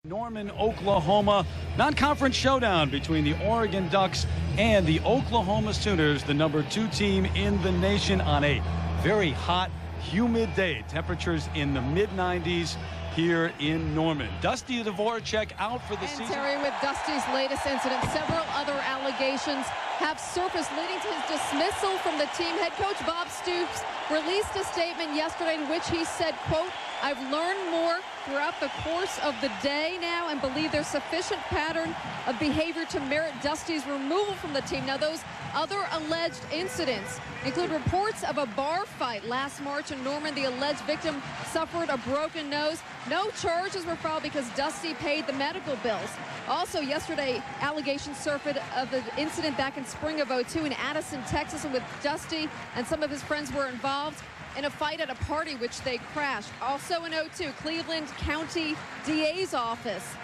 Norman, Oklahoma, non-conference showdown between the Oregon Ducks and the Oklahoma Sooners, the #2 team in the nation, on a very hot, humid day. Temperatures in the mid-90s here in Norman. Dusty Dvorak out for the season. Terry, with Dusty's latest incident, several other allegations have surfaced leading to his dismissal from the team. Head coach Bob Stoops released a statement yesterday in which he said, quote, "I've learned more throughout the course of the day now and believe there's sufficient pattern of behavior to merit Dusty's removal from the team." Now, those other alleged incidents include reports of a bar fight last March in Norman. The alleged victim suffered a broken nose. No charges were filed because Dusty paid the medical bills. Also yesterday, allegations surfaced of the incident back in spring of '02 in Addison, Texas, in which Dusty and some of his friends were involved in a fight at a party which they crashed. Also in '02, Cleveland County DA's office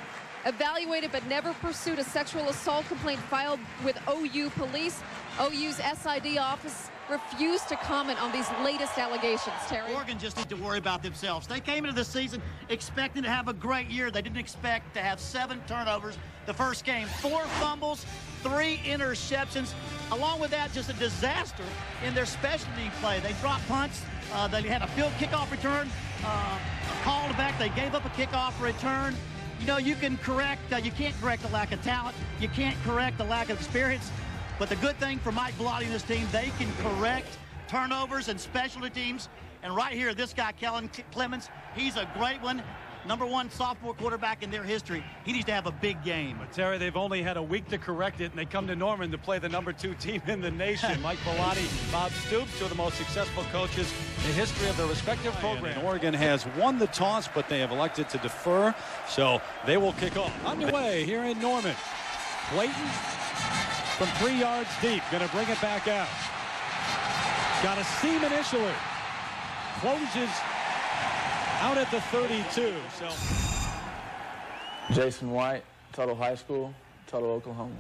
evaluated but never pursued a sexual assault complaint filed with OU police. OU's SID office refused to comment on these latest allegations. Terry? Oregon just need to worry about themselves. They came into the season expecting to have a great year. They didn't expect to have 7 turnovers the first game, 4 fumbles, 3 interceptions. Along with that, just a disaster in their specialty play. They dropped punts. They had a field kickoff return, called back. They gave up a kickoff return. You know, you can correct, you can't correct the lack of talent. You can't correct the lack of experience. But the good thing for Mike Bellotti and his team, they can correct turnovers and specialty teams. And right here, this guy, Kellen Clemens, he's a great one. #1 sophomore quarterback in their history. He needs to have a big game. But Terry, they've only had a week to correct it, and they come to Norman to play the #2 team in the nation. Mike Bellotti, Bob Stoops, two of the most successful coaches in the history of their respective programs. Oregon has won the toss, but they have elected to defer, so they will kick off. Underway here in Norman. Clayton from 3 yards deep, going to bring it back out. Got a seam initially. Closes out at the 32. So Jason White, Tuttle High School, Tuttle, Oklahoma.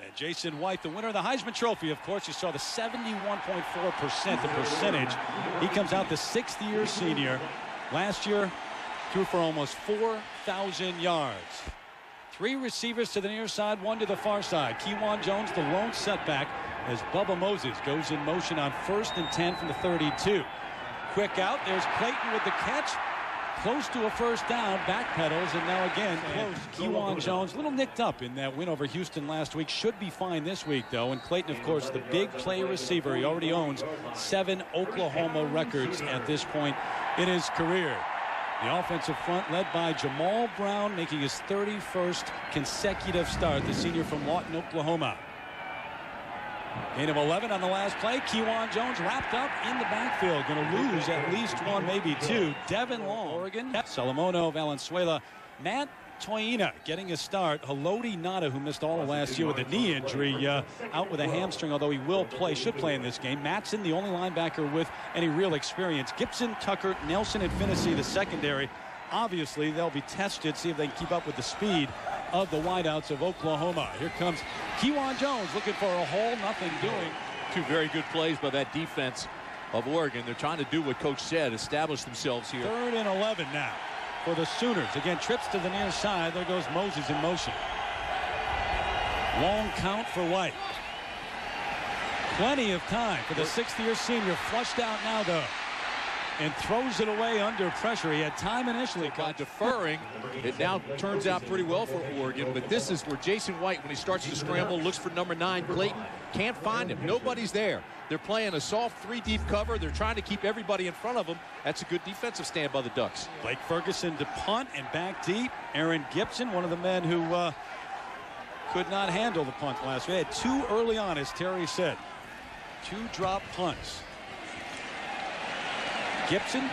And Jason White, the winner of the Heisman Trophy, of course. You saw the 71.4% the percentage. He comes out the 6th-year senior. Last year, threw for almost 4,000 yards. 3 receivers to the near side, 1 to the far side. Kewan Jones, the lone setback, as Bubba Moses goes in motion on 1st and 10 from the 32. Quick out. There's Clayton with the catch. Close to a first down. Backpedals, and now again close. Kewan Jones, a little nicked up in that win over Houston last week. Should be fine this week, though. And Clayton, of course, the big play receiver. He already owns 7 Oklahoma records at this point in his career. The offensive front led by Jamal Brown, making his 31st consecutive start, the senior from Lawton, Oklahoma. Gain of 11 on the last play. Kewan Jones wrapped up in the backfield. Going to lose at least 1, maybe 2. Devin Long, Oregon. Solomono, Valenzuela. Matt Toyina getting a start. Haloti Nada, who missed all of last year with a knee injury, out with a hamstring, although he will play, should play in this game. Matson, the only linebacker with any real experience. Gibson, Tucker, Nelson, and Finney, the secondary. Obviously, they'll be tested, see if they can keep up with the speed of the wideouts of Oklahoma. Here comes Kewan Jones looking for a hole, nothing doing. 2 very good plays by that defense of Oregon. They're trying to do what Coach said, establish themselves here. 3rd and 11 now for the Sooners. Again, trips to the near side. There goes Moses in motion. Long count for White. Plenty of time for the 6th-year senior. Flushed out now, though, and throws it away under pressure. He had time initially. By deferring, it now turns out pretty well for Oregon, but this is where Jason White, when he starts to scramble, looks for #9 Clayton, can't find him. Nobody's there. They're playing a soft 3-deep cover. They're trying to keep everybody in front of them. That's a good defensive stand by the Ducks. Blake Ferguson to punt and back deep. Aaron Gibson, one of the men who could not handle the punt last week. He had 2 early on, as Terry said. 2 drop punts. Gibson,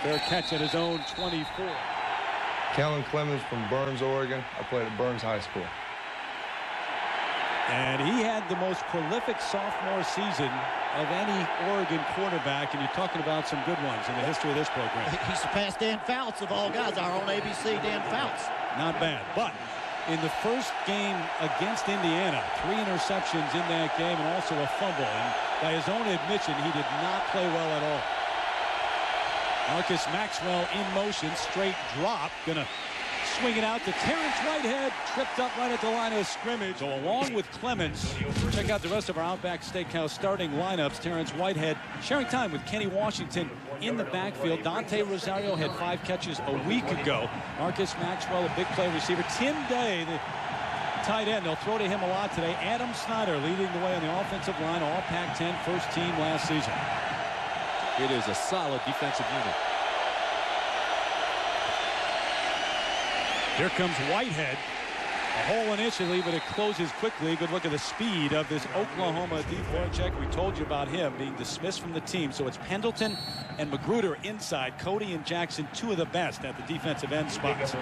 fair catch at his own 24. Kellen Clemens from Burns, Oregon. I played at Burns High School. And he had the most prolific sophomore season of any Oregon quarterback, and you're talking about some good ones in the history of this program. He surpassed Dan Fouts of all guys, our own ABC Dan Fouts. Not bad, but in the first game against Indiana, 3 interceptions in that game and also a fumble. And by his own admission, he did not play well at all. Marcus Maxwell in motion, straight drop, gonna swing it out to Terrence Whitehead, tripped up right at the line of scrimmage. So along with Clemens, check out the rest of our Outback Steakhouse starting lineups. Terrence Whitehead sharing time with Kenny Washington in the backfield. Dante Rosario had 5 catches a week ago. Marcus Maxwell, a big play receiver. Tim Day, the tight end, they'll throw to him a lot today. Adam Snyder leading the way on the offensive line, all Pac-10, first team last season. It is a solid defensive unit. Here comes Whitehead. A hole initially, but it closes quickly. Good look at the speed of this Oklahoma deep forecheck. We told you about him being dismissed from the team. So it's Pendleton and Magruder inside. Cody and Jackson, 2 of the best at the defensive end spots.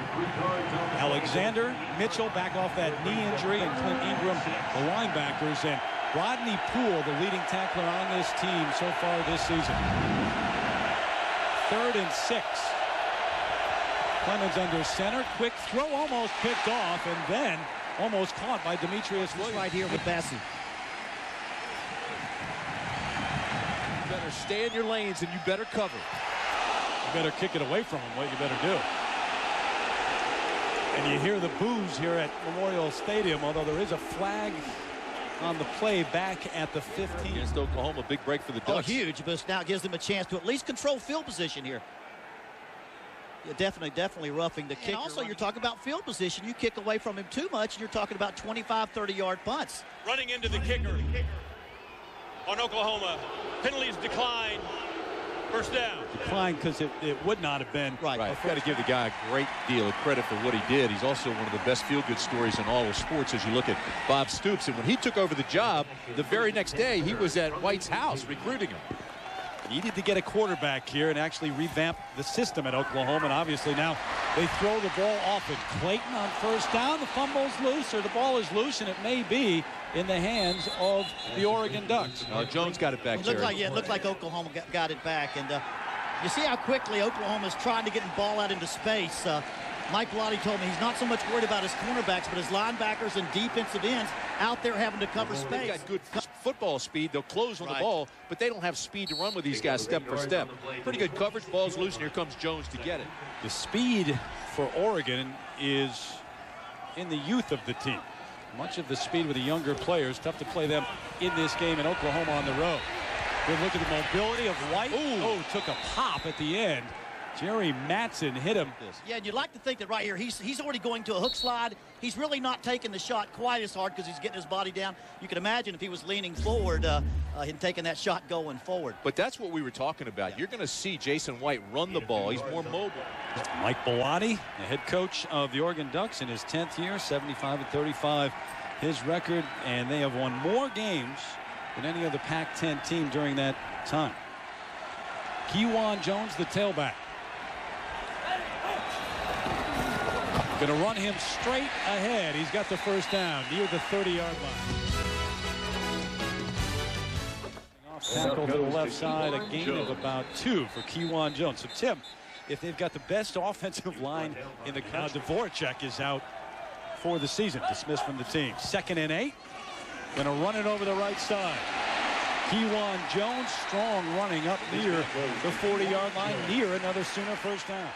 Alexander, Mitchell back off that knee injury, and Clint Ingram, the linebackers, and Rodney Poole, the leading tackler on this team so far this season. 3rd and 6. Clemens under center, quick throw, almost picked off, and then almost caught by Demetrius Williams. Right here with Bessie. You better stay in your lanes and you better cover. You better kick it away from him, what you better do. And you hear the boos here at Memorial Stadium, although there is a flag on the play back at the 15. Against Oklahoma, big break for the Ducks. Oh, huge, but now gives them a chance to at least control field position here. Yeah, definitely roughing the kicker. And also, you're talking about field position. You kick away from him too much, and you're talking about 25, 30-yard punts. Running into the kicker on Oklahoma. Penalties decline. First down. Decline because it would not have been. Right. I've got to give the guy a great deal of credit for what he did. He's also one of the best feel-good stories in all of sports as you look at Bob Stoops. And when he took over the job, the very next day, he was at White's house recruiting him. Needed to get a quarterback here and actually revamp the system at Oklahoma. And obviously now they throw the ball often. Clayton on first down. The fumble's loose, or the ball is loose, and it may be in the hands of the Oregon Ducks. Jones got it back. It looked like Oklahoma got it back. And you see how quickly Oklahoma's trying to get the ball out into space. Mike Bellotti told me he's not so much worried about his cornerbacks, but his linebackers and defensive ends out there having to cover space. They've got good football speed. They'll close on the ball, but they don't have speed to run with these guys step for step. Pretty good coverage. Ball's loose, and here comes Jones to get it. The speed for Oregon is in the youth of the team. Much of the speed with the younger players. Tough to play them in this game in Oklahoma on the road. Good look at the mobility of White. Oh, took a pop at the end. Jerry Matson hit him. Yeah, and you'd like to think that right here, he's already going to a hook slide. He's really not taking the shot quite as hard because he's getting his body down. You can imagine if he was leaning forward, him taking that shot going forward. But that's what we were talking about. Yeah. You're going to see Jason White run the ball. He's more mobile. Mike Bellotti, the head coach of the Oregon Ducks in his 10th year, 75-35 his record, and they have won more games than any other Pac-10 team during that time. Kewan Jones, the tailback. Going to run him straight ahead. He's got the first down near the 30-yard line. Off tackle to the left side, a gain of about 2 for Kewan Jones. So, Tim, if they've got the best offensive line in the country, Dvorak is out for the season, dismissed from the team. 2nd and 8. Going to run it over the right side. Kewan Jones, strong running up near the 40-yard line, near another Sooner first down.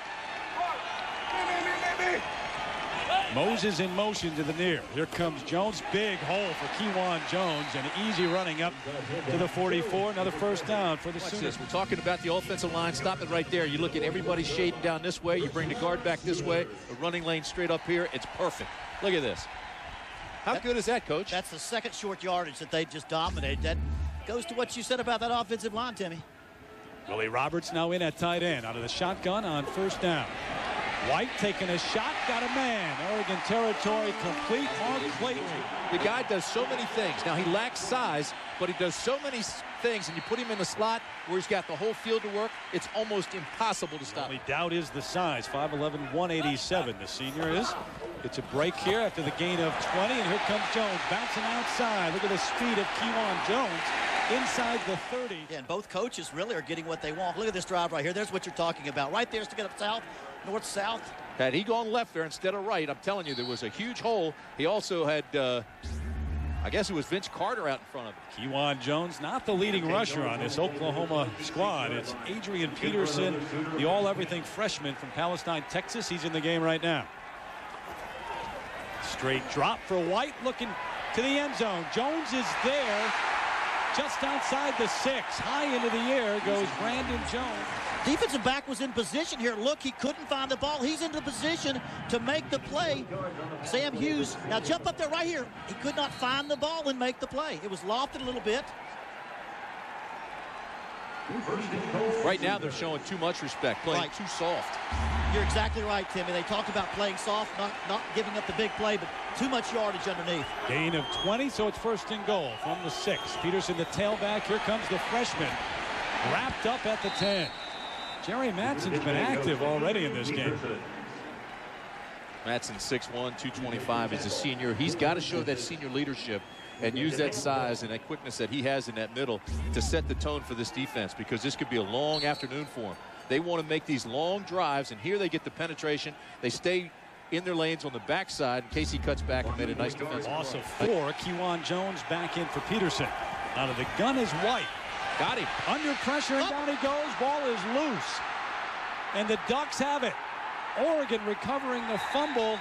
Moses in motion to the near. Here comes Jones. Big hole for Kewan Jones, and easy running up to the 44. Another first down for the Sooners. We're talking about the offensive line. Stop it right there. You look at everybody shading down this way. You bring the guard back this way. The running lane straight up here. It's perfect. Look at this. How good is that, Coach? That's the second short yardage that they just dominated. That goes to what you said about that offensive line, Timmy. Willie Roberts now in at tight end out of the shotgun on first down. White taking a shot, got a man. Oregon territory complete. Mark Clayton. The guy does so many things. Now, he lacks size, but he does so many things, and you put him in the slot where he's got the whole field to work, it's almost impossible to stop. The only doubt is the size. 5'11", 187. The senior is. It's a break here after the gain of 20, and here comes Jones bouncing outside. Look at the speed of Kewan Jones inside the 30. Yeah, and both coaches really are getting what they want. Look at this drive right here. There's what you're talking about. Right there's to get up south. North-south. Had he gone left there instead of right, I'm telling you, there was a huge hole. He also had I guess it was Vince Carter out in front of him. Kewan Jones, not the leading rusher on this Oklahoma squad. It's Adrian Peterson, the all-everything freshman from Palestine, Texas. He's in the game right now. Straight drop for White, looking to the end zone. Jones is there, just outside the 6. High into the air goes Brandon Jones. Defensive back was in position here. Look, he couldn't find the ball. He's into position to make the play. Sam Hughes, now jump up there right here. He could not find the ball and make the play. It was lofted a little bit. Right now, they're showing too much respect, playing too soft. You're exactly right, Timmy. They talked about playing soft, not giving up the big play, but too much yardage underneath. Gain of 20, so it's 1st and goal from the 6. Peterson, the tailback. Here comes the freshman. Wrapped up at the 10. Jerry Matson's been active already in this game. Matson 6'1", 225 is a senior. He's got to show that senior leadership and use that size and that quickness that he has in that middle to set the tone for this defense, because this could be a long afternoon for him. They want to make these long drives, and here they get the penetration. They stay in their lanes on the backside in case he cuts back and made a nice defensive Loss of play. 4. Kewan Jones back in for Peterson. Out of the gun is White. Got him. Under pressure, and down he goes. Ball is loose. And the Ducks have it. Oregon recovering the fumble.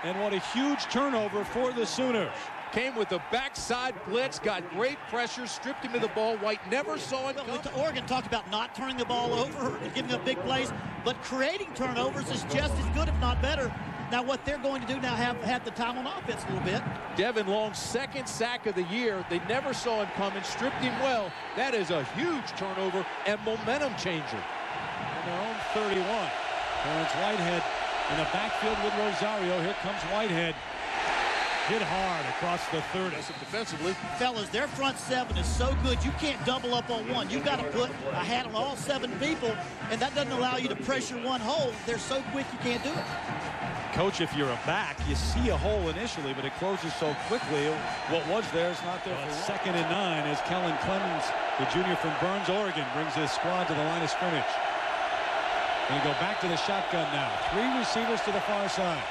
And what a huge turnover for the Sooners. Came with the backside blitz, got great pressure, stripped him of the ball. White never saw it come. Oregon talked about not turning the ball over and giving up big plays, but creating turnovers is just as good, if not better. Now what they're going to do now, have the time on offense a little bit. Devin Long's 2nd sack of the year. They never saw him coming, stripped him well. That is a huge turnover and momentum changer. On their own 31. Terrence Whitehead in the backfield with Rosario. Here comes Whitehead. Hit hard across the 30. Defensively. Fellas, their front 7 is so good, you can't double up on one. You've got to put a hat on all 7 people, and that doesn't allow you to pressure one hole. They're so quick you can't do it. Coach, if you're a back, you see a hole initially, but it closes so quickly. What was there is not there. 2nd and 9 as Kellen Clemens, the junior from Burns, Oregon, brings his squad to the line of scrimmage. Going to go back to the shotgun now. 3 receivers to the far side.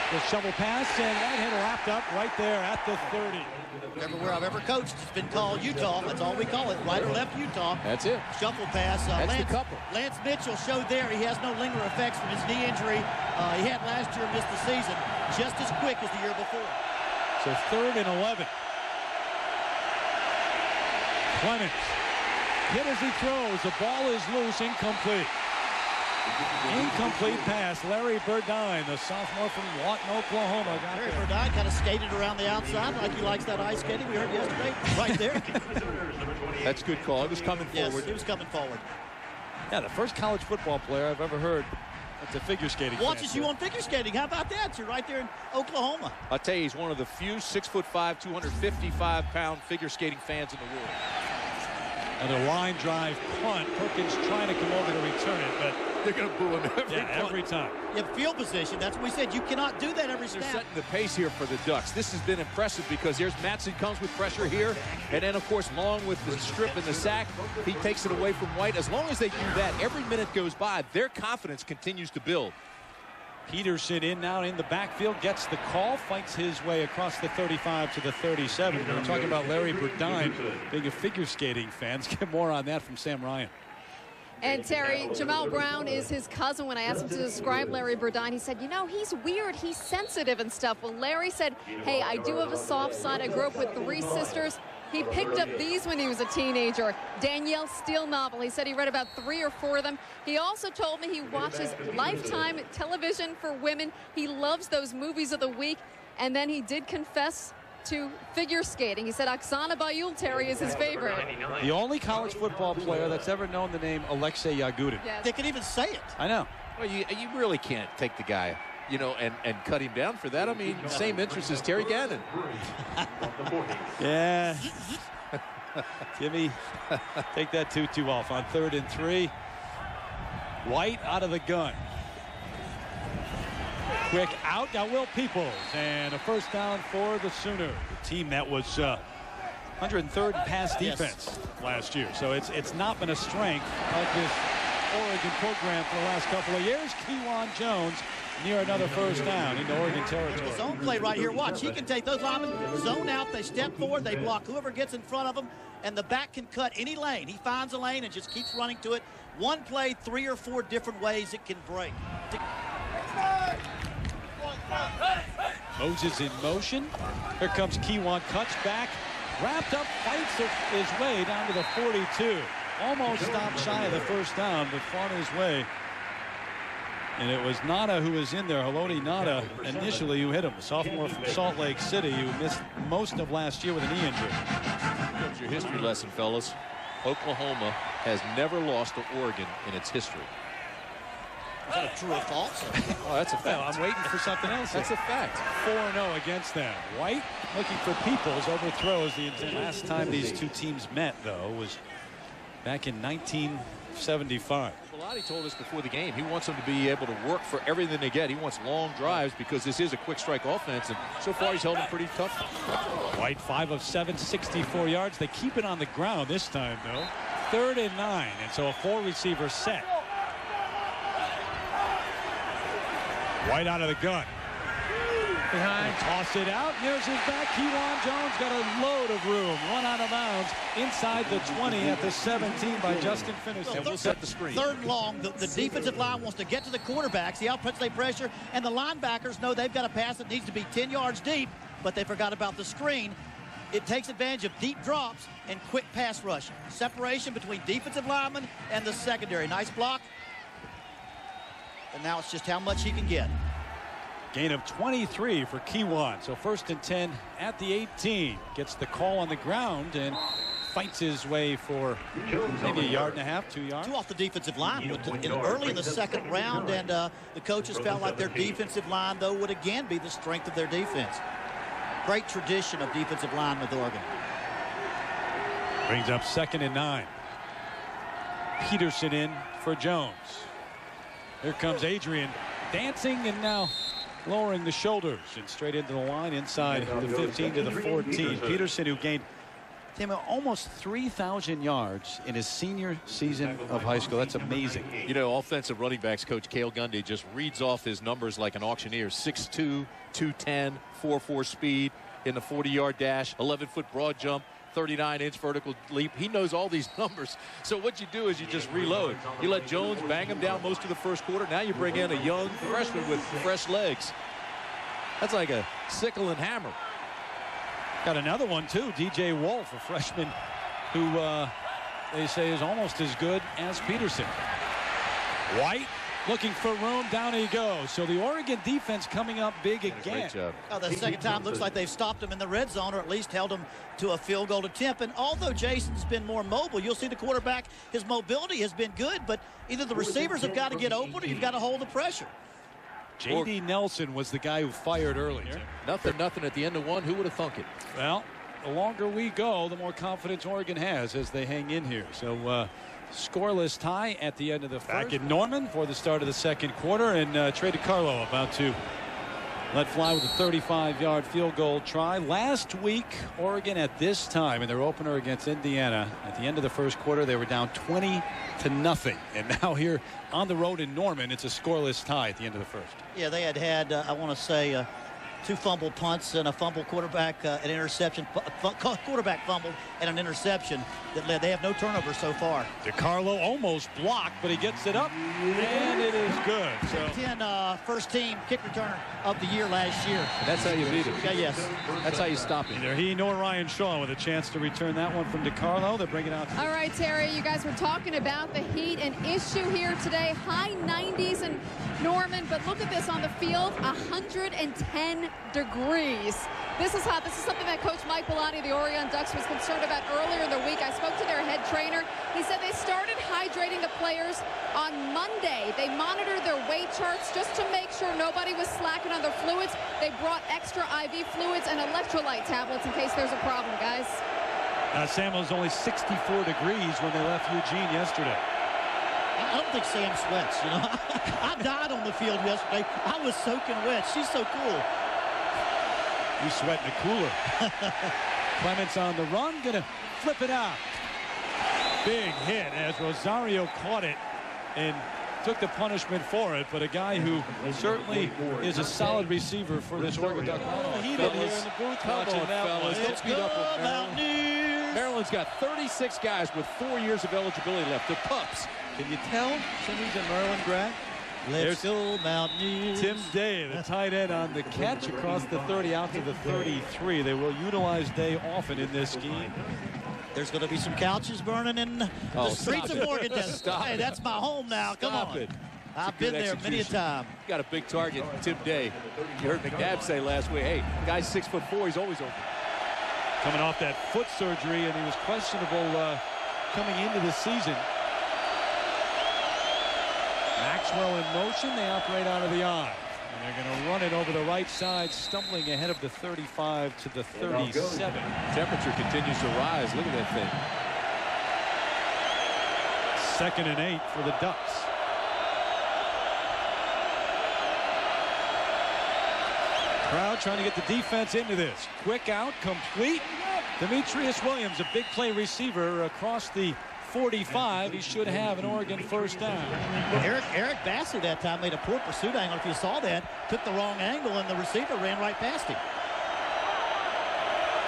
The shovel pass, and Whitehead wrapped up right there at the 30. Everywhere I've ever coached, it's been called Utah. That's all we call it, right or left Utah. That's it. Shuffle pass. That's the couple. Lance Mitchell showed there he has no lingering effects from his knee injury he had last year and missed the season. Just as quick as the year before. So 3rd and 11. Clemens hit as he throws. The ball is loose, incomplete. Incomplete pass. Larry Burdine, the sophomore from Lawton, Oklahoma. Larry Burdine kind of skated around the outside like he likes that ice skating we heard yesterday. Right there. That's a good call. It was coming forward. Yes, it was coming forward. Yeah, the first college football player I've ever heard that's a figure skating. Watches you on figure skating. How about that? You're right there in Oklahoma. I'll tell you, he's one of the few 6'5", 255-pound figure skating fans in the world. Another line drive punt. Perkins trying to come over to return it, but they're going to boo him every time. You have field position. That's what we said. You cannot do that every They're snap. setting the pace here for the Ducks. This has been impressive because there's Matson comes with pressure here. And then, of course, Long with the strip and the sack. He takes it away from White. As long as they do that, every minute goes by, their confidence continues to build. Peterson in now in the backfield, gets the call, fights his way across the 35 to the 37. We're talking about Larry Burdine being a figure skating fan. Let's get more on that from Sam Ryan. And Terry, Jamal Brown is his cousin. When I asked him to describe Larry Burdine, he said, you know, he's weird, he's sensitive and stuff. Well, Larry said, hey, I do have a soft side. I grew up with 3 sisters. He picked up these when he was a teenager. Danielle Steele novel. He said he read about 3 or 4 of them. He also told me he watches Lifetime television for women. He loves those movies of the week. And then he did confess to figure skating. He said Oksana Bayul, Terry, is his favorite. The only college football player that's ever known the name Alexei Yagudin. Yes. They can even say it. I know. Well, you really can't take the guy, you know, and cut him down for that. I mean, same interest as Terry Gannon. Yeah. Jimmy, take that 2-2 off on 3rd and 3. White out of the gun. Quick out. Now Will Peoples. And a first down for the Sooners. The team that was 103rd in pass defense last year. So it's not been a strength of this Oregon program for the last couple of years. Kewan Jones near another first down into Oregon territory. Zone play right here. Watch. He can take those linemen, zone out. They step forward. They block whoever gets in front of them. And the back can cut any lane. He finds a lane and just keeps running to it. One play, 3 or 4 different ways it can break. Moses in motion. Here comes Kiwan, cuts back, wrapped up, fights his way down to the 42. Almost stopped shy of the first down, but fought his way. And it was Nada who was in there, Haloti Nada, initially, who hit him. A sophomore from Salt Lake City who missed most of last year with a knee injury. Here's your history lesson, fellas. Oklahoma has never lost to Oregon in its history. Is that a true or false? Oh, that's a fact. Well, I'm waiting for something else. That's a fact. 4-0 against them. White looking for Peoples, overthrows the intent. Last time these two teams met, though, was back in 1975. Bellotti told us before the game he wants them to be able to work for everything they get. He wants long drives because this is a quick strike offense, and so far he's held them pretty tough. White 5 of 7, 64 yards. They keep it on the ground this time, though. 3rd and 9, and so a 4-receiver set. White out of the gun. Behind. Toss it out. Here's his back. Kewan Jones got a load of room. Run out of bounds inside the 20 at the 17 by Justin Finnison. And we'll set the screen. 3rd and long. The defensive line wants to get to the quarterbacks. The outputs they pressure. And the linebackers know they've got a pass that needs to be 10 yards deep, but they forgot about the screen. It takes advantage of deep drops and quick pass rush. Separation between defensive linemen and the secondary. Nice block. And now it's just how much he can get. Gain of 23 for Kewan. So 1st and 10 at the 18. Gets the call on the ground and fights his way for maybe 1.5 yards, 2 yards. 2 off the defensive line early in the 2nd round, and the coaches felt like their defensive line, though, would again be the strength of their defense. Great tradition of defensive line with Oregon. Brings up 2nd and 9. Peterson in for Jones. Here comes Adrian dancing and now lowering the shoulders and straight into the line inside the 15 to the 14. Peterson, who gained almost 3,000 yards in his senior season of high school. That's amazing. You know, offensive running backs coach Cale Gundy just reads off his numbers like an auctioneer. 6'2", 210, 4.4 speed in the 40-yard dash, 11-foot broad jump, 39-inch vertical leap. He knows all these numbers. So what you do is you just reload. You let Jones bang him down most of the first quarter. Now you bring in a young freshman with fresh legs. That's like a sickle and hammer. Got another one, too. DJ Wolf, a freshman who they say is almost as good as Peterson. White looking for room. Down he goes. So the Oregon defense coming up big again. Great job. Oh, the second time looks like they've stopped him in the red zone, or at least held him to a field goal attempt. And although Jason's been more mobile, you'll see the quarterback, his mobility has been good, but either the receivers have got to get open or you've got to hold the pressure. J.D. Nelson was the guy who fired earlier. Nothing at the end of one. Who would have thunk it? Well, the longer we go, the more confidence Oregon has as they hang in here. So scoreless tie at the end of the first. Back in Norman for the start of the 2nd quarter, and Trey DiCarlo about to let fly with a 35-yard field goal try. Last week, Oregon at this time in their opener against Indiana, at the end of the 1st quarter, they were down 20-0. And now here on the road in Norman, it's a scoreless tie at the end of the 1st. Yeah, they had I want to say, 2 fumble punts and a fumble quarterback, an interception, quarterback fumbled and an interception that led. They have no turnovers so far. DiCarlo almost blocked, but he gets it up, and it is good. So 10 first team kick returner of the year last year. That's how you beat it. Yeah, yes. That's how you stop it. Neither he nor Ryan Shaw with a chance to return that one from DiCarlo. They're bringing out. All right, Terry, you guys were talking about the heat, an issue here today. High 90s in Norman, but look at this on the field, 110 degrees. This is hot. This is something that Coach Mike Bellotti of the Oregon Ducks was concerned about earlier in the week. I spoke to their head trainer. He said they started hydrating the players on Monday. They monitored their weight charts just to make sure nobody was slacking on their fluids. They brought extra IV fluids and electrolyte tablets in case there's a problem, guys. Sam, was only 64 degrees when they left Eugene yesterday. I don't think Sam sweats, you know. I died on the field yesterday. I was soaking wet. She's so cool. You sweat in a cooler. Clemens on the run, gonna flip it out. Big hit as Rosario caught it and took the punishment for it, but a guy who certainly is a solid receiver for this Oregon Duck. Heated here in the booth. Come on, fellas. Don't beat up on Maryland. Maryland's got 36 guys with 4 years of eligibility left. They're pups. Can you tell somebody's a Maryland grad? Let's go Mountaineers. Tim Day, the tight end, on the catch across the 30 out to the 33. They will utilize Day often in this scheme. There's going to be some couches burning in the streets of Oregon. Hey, that's my home now. Come on. I've been there many a time. Got a big target, Tim Day. You heard McNabb say last week, hey, guy's 6'4", he's always open. Coming off that foot surgery, and he was questionable coming into the season. Maxwell in motion. They operate out of the I. And they're going to run it over the right side, stumbling ahead of the 35 to the 37. Temperature continues to rise. Look at that thing. 2nd and 8 for the Ducks. Crowd trying to get the defense into this. Quick out, complete. Demetrius Williams, a big play receiver across the 45. He should have an Oregon first down. Eric Bassey that time made a poor pursuit angle. If you saw that, took the wrong angle, and the receiver ran right past him.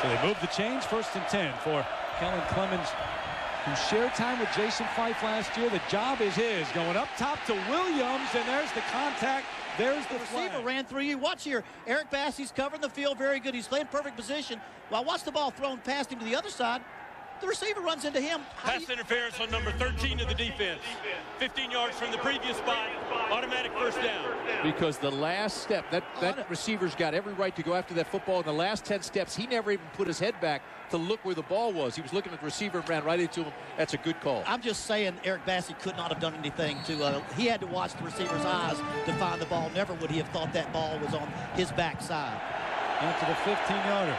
So they move the chains. 1st and 10 for Kellen Clemens, who shared time with Jason Fife last year. The job is his. Going up top to Williams, and there's the contact. There's the receiver ran through you. Watch here. Eric Bassey's covering the field very good. He's playing perfect position. Well, watch the ball thrown past him to the other side. The receiver runs into him. Pass interference on number 13 of the defense. 15 yards from the previous spot. Automatic first down. Because the last step, that receiver's got every right to go after that football. In the last 10 steps, he never even put his head back to look where the ball was. He was looking at the receiver and ran right into him. That's a good call. I'm just saying Eric Bassey could not have done anything to he had to watch the receiver's eyes to find the ball. Never would he have thought that ball was on his backside. Out to the 15-yarder.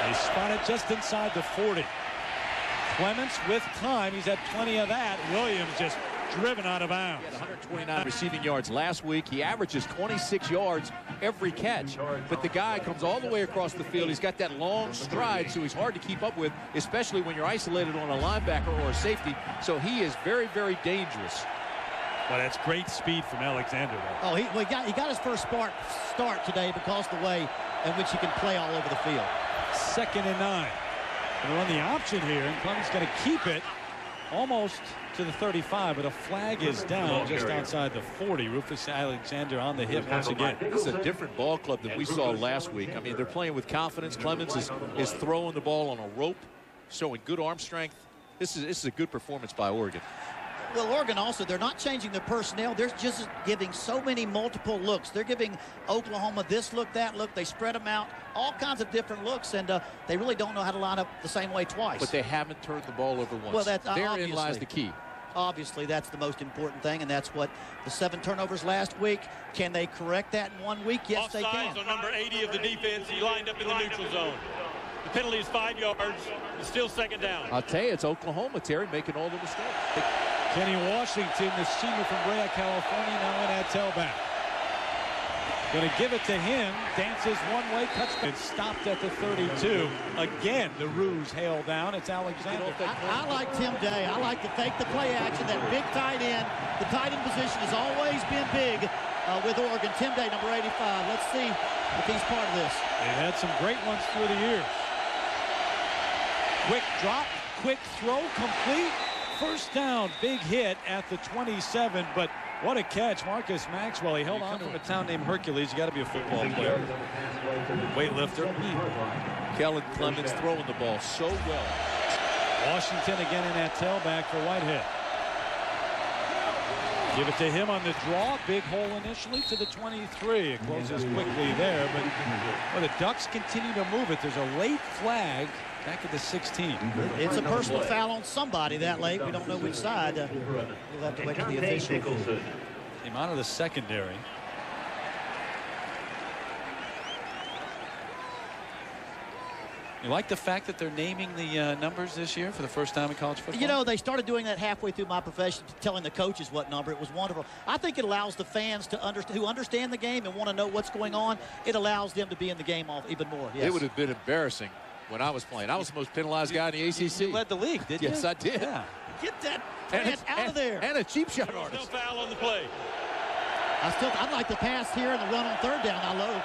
They spot it just inside the 40. Clemens with time. He's had plenty of that. Williams just driven out of bounds. He had 129 receiving yards last week. He averages 26 yards every catch. But the guy comes all the way across the field. He's got that long stride, so he's hard to keep up with, especially when you're isolated on a linebacker or a safety. So he is very, very dangerous. Well, that's great speed from Alexander, though. Oh, he got his first start today because of the way in which he can play all over the field. 2nd and 9. Going to run the option here, and Clemens going to keep it almost to the 35, but a flag is down just outside the 40. Rufus Alexander on the hit once again. This is a different ball club than we saw last week. I mean, they're playing with confidence. Clemens is throwing the ball on a rope, showing good arm strength. This is a good performance by Oregon. Well, Oregon also, they're not changing their personnel. They're just giving so many multiple looks. They're giving Oklahoma this look, that look. They spread them out, all kinds of different looks, and they really don't know how to line up the same way twice. But they haven't turned the ball over once. Well, that's therein lies the key. Obviously, that's the most important thing, and that's what the 7 turnovers last week. Can they correct that in 1 week? Yes, they can. Offsides on number 80 of the defense. He lined up in the neutral zone. The penalty is 5 yards. It's still 2nd down. I'll tell you, it's Oklahoma, Terry, making all the mistakes. Kenny Washington, the senior from Brea, California, now in that tailback. Going to give it to him. Dances one way, cuts it. Stopped at the 32. Again, the ruse hailed down. It's Alexander. I like Tim Day. I like to fake the play action, that big tight end. The tight end position has always been big with Oregon. Tim Day, number 85. Let's see if he's part of this. They've had some great ones through the years. Quick drop, quick throw, complete. First down, big hit at the 27, but what a catch. Marcus Maxwell, he held on from a town named Hercules. You got to be a football player. Weightlifter. Kellen Clemens throwing the ball so well. Washington again in that tailback for Whitehead. Give it to him on the draw. Big hole initially to the 23. It closes quickly there, but the Ducks continue to move it. There's a late flag back at the 16. It's a personal foul on somebody that late. We don't know which side. We'll have to wait for the official. Came out of the secondary. You like the fact that they're naming the numbers this year for the first time in college football? You know, they started doing that halfway through my profession, telling the coaches what number. It was wonderful. I think it allows the fans to who understand the game and want to know what's going on. It allows them to be in the game even more. Yes. It would have been embarrassing when I was playing. I was the most penalized guy in the ACC. You led the league, didn't you? Yes, I did. Yeah. Get that plant out of there. And a cheap shot There was artist. no foul on the play. I'd like to pass here and the run on third down. Now low.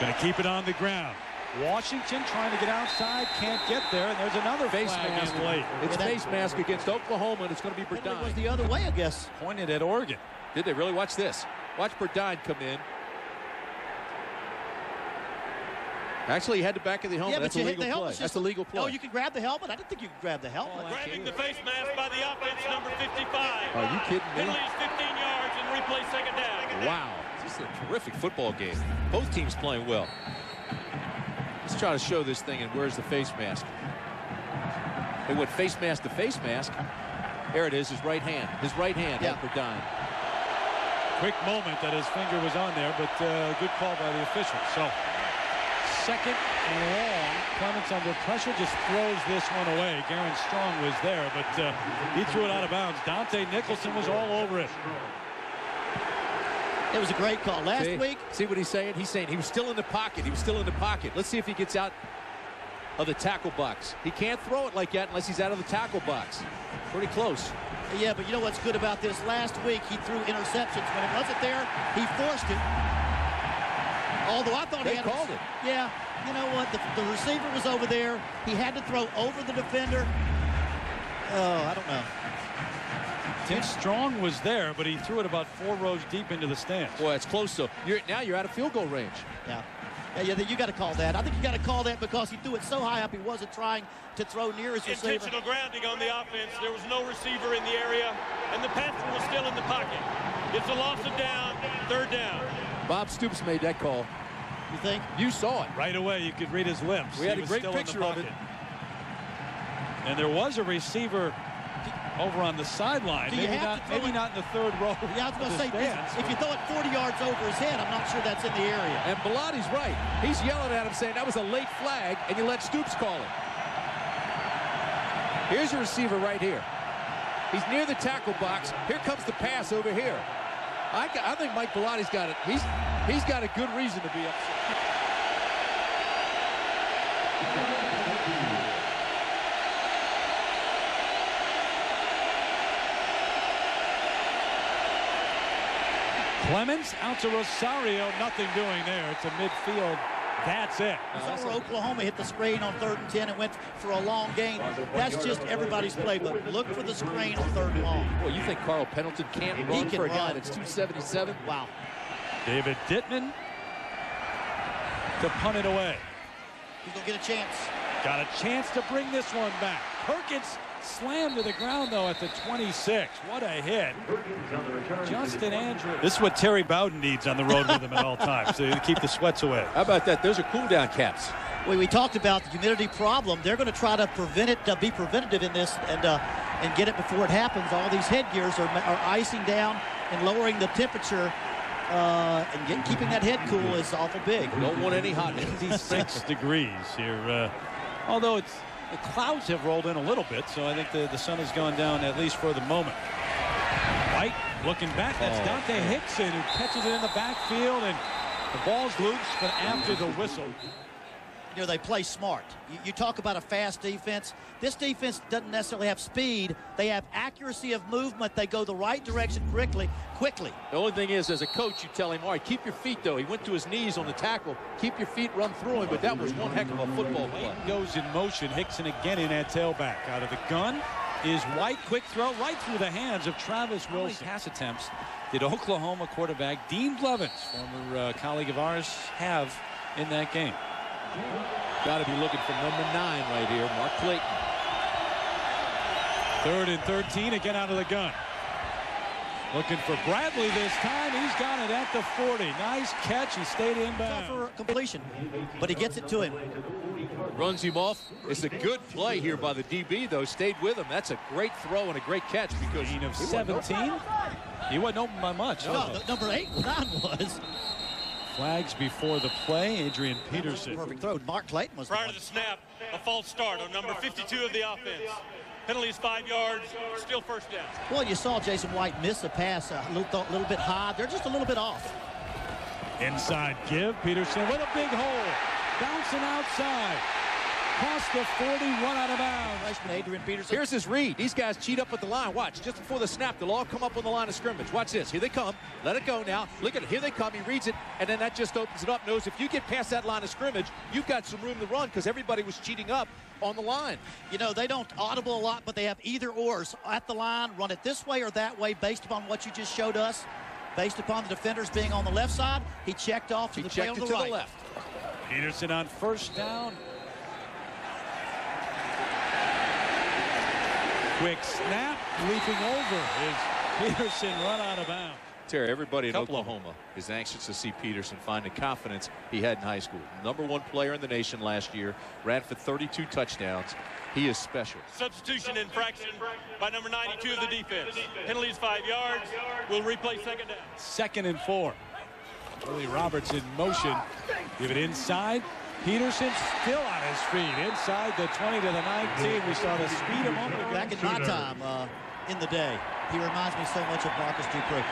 Going to keep it on the ground. Washington trying to get outside, can't get there, and there's another Face flag mask. in late. It's face mask against Oklahoma, and it's going to be It was Burdine. the other way, I guess. Pointed at Oregon. Did they really? Watch this. Watch Burdine come in. Actually, he had the back of the helmet. Yeah, but That's you a hit the legal helmet. play. That's a legal play. Oh, you can grab the helmet? I didn't think you could grab the helmet. Grabbing the face mask by the offense, number 55. Are you kidding me? Penalties 15 yards and replay second down. Wow. This is a terrific football game. Both teams playing well. Let's try to show this thing, and where's the face mask? They went face mask to face mask. There it is, his right hand. His right hand at Burdine. Quick moment that his finger was on there, but good call by the official. So, second and long. Clemens under pressure just throws this one away. Garen Strong was there, but he threw it out of bounds. Dante Nicholson was all over it. It was a great call. Last week. See what he's saying? He's saying he was still in the pocket. He was still in the pocket. Let's see if he gets out of the tackle box. He can't throw it like that unless he's out of the tackle box. Pretty close. Yeah, but you know what's good about this? Last week he threw interceptions. When it wasn't there, he forced it. Although I thought They he had called it. Yeah, you know what? The receiver was over there. He had to throw over the defender. Oh, I don't know. Tim Strong was there, but he threw it about 4 rows deep into the stands. Boy, it's close, though. Now you're out of field goal range. Yeah. Yeah, you got to call that. I think you got to call that because he threw it so high up he wasn't trying to throw near his receiver. Intentional grounding on the offense. There was no receiver in the area, and the passer was still in the pocket. It's a loss of down, third down. Bob Stoops made that call. You think? You saw it. Right away, you could read his lips. We had He a was great still in the picture of it. pocket. And there was a receiver over on the sideline. Maybe not in the third row. Yeah, I was going to say, stands. if you throw it 40 yards over his head, I'm not sure that's in the area. And Bellotti's right. He's yelling at him saying that was a late flag, and you let Stoops call it. Here's your receiver right here. He's near the tackle box. Here comes the pass over here. I think Mike Bellotti's got it. He's got a good reason to be upset. Clemens out to Rosario. Nothing doing there. It's a midfield. That's it. That's where Oklahoma hit the screen on 3rd and 10 and went for a long gain. That's just everybody's playbook. Look for the screen on 3rd and long. Well, you think Carl Pendleton can't run can for a guy run. that's 277? Wow. David Dittman to punt it away. He's going to get a chance. Got a chance to bring this one back. Perkins slammed to the ground, though, at the 26. What a hit. Justin Andrews. This is what Terry Bowden needs on the road with him at all times, to keep the sweats away. How about that? Those are cool-down caps. We talked about the humidity problem. They're going to try to prevent it, be preventative in this and get it before it happens. All these headgears are icing down and lowering the temperature. And keeping that head cool is awful big. Don't want any hot. 56 degrees here. Although the clouds have rolled in a little bit, so I think the sun has gone down at least for the moment. White looking back. That's Dante Hickson who catches it in the backfield, and the ball's loose, but after the whistle. You know, they play smart. You talk about a fast defense. This defense doesn't necessarily have speed. They have accuracy of movement. They go the right direction quickly. The only thing is, as a coach, you tell him, all right, keep your feet, though. He went to his knees on the tackle. Keep your feet, run through him, but that was one heck of a football play. Goes in motion. Hickson again in at tailback. Out of the gun is White. Quick throw right through the hands of Travis Wilson. Pass attempts did Oklahoma quarterback Dean Blevins, former colleague of ours, have in that game? Got to be looking for number 9 right here, Mark Clayton. 3rd and 13, again out of the gun. Looking for Bradley this time. He's got it at the 40. Nice catch. He stayed inbound. For completion, but he gets it to him. Runs him off. It's a good play here by the DB, though. Stayed with him. That's a great throw and a great catch because Gain of 17. He wasn't open by much. No, number 9 was. Flags before the play. Adrian Peterson. Perfect throw. Mark Clayton was. Prior to the snap, a false start on number 52 of the offense. Penalties 5 yards, still first down. Well, you saw Jason White miss a pass a little bit high. They're just a little bit off. Inside give. Peterson with a big hole. Bouncing outside. Across the 41 out of bounds. Freshman Adrian Peterson. Here's his read. These guys cheat up at the line. Watch, just before the snap, they'll all come up on the line of scrimmage. Watch this. Here they come. Let it go now. Look at it. Here they come. He reads it, and then that just opens it up. Knows if you get past that line of scrimmage, you've got some room to run because everybody was cheating up on the line. You know, they don't audible a lot, but they have either-ors at the line. Run it this way or that way based upon what you just showed us. Based upon the defenders being on the left side, he checked off to the play on the right. Left. Peterson on first down. Quick snap, leaping over is Peterson, run out of bounds. Terry, everybody in Oklahoma is anxious to see Peterson find the confidence he had in high school. #1 player in the nation last year, ran for 32 touchdowns. He is special. Substitution infraction by number 92 of the defense. Penalty is 5 yards. We'll replay second down. 2nd and 4. Willie Roberts in motion. Give it inside. Peterson still on his feet. Inside the 20 to the 19. We saw the speed a moment ago. Back in my time in the day, he reminds me so much of Marcus Dupree.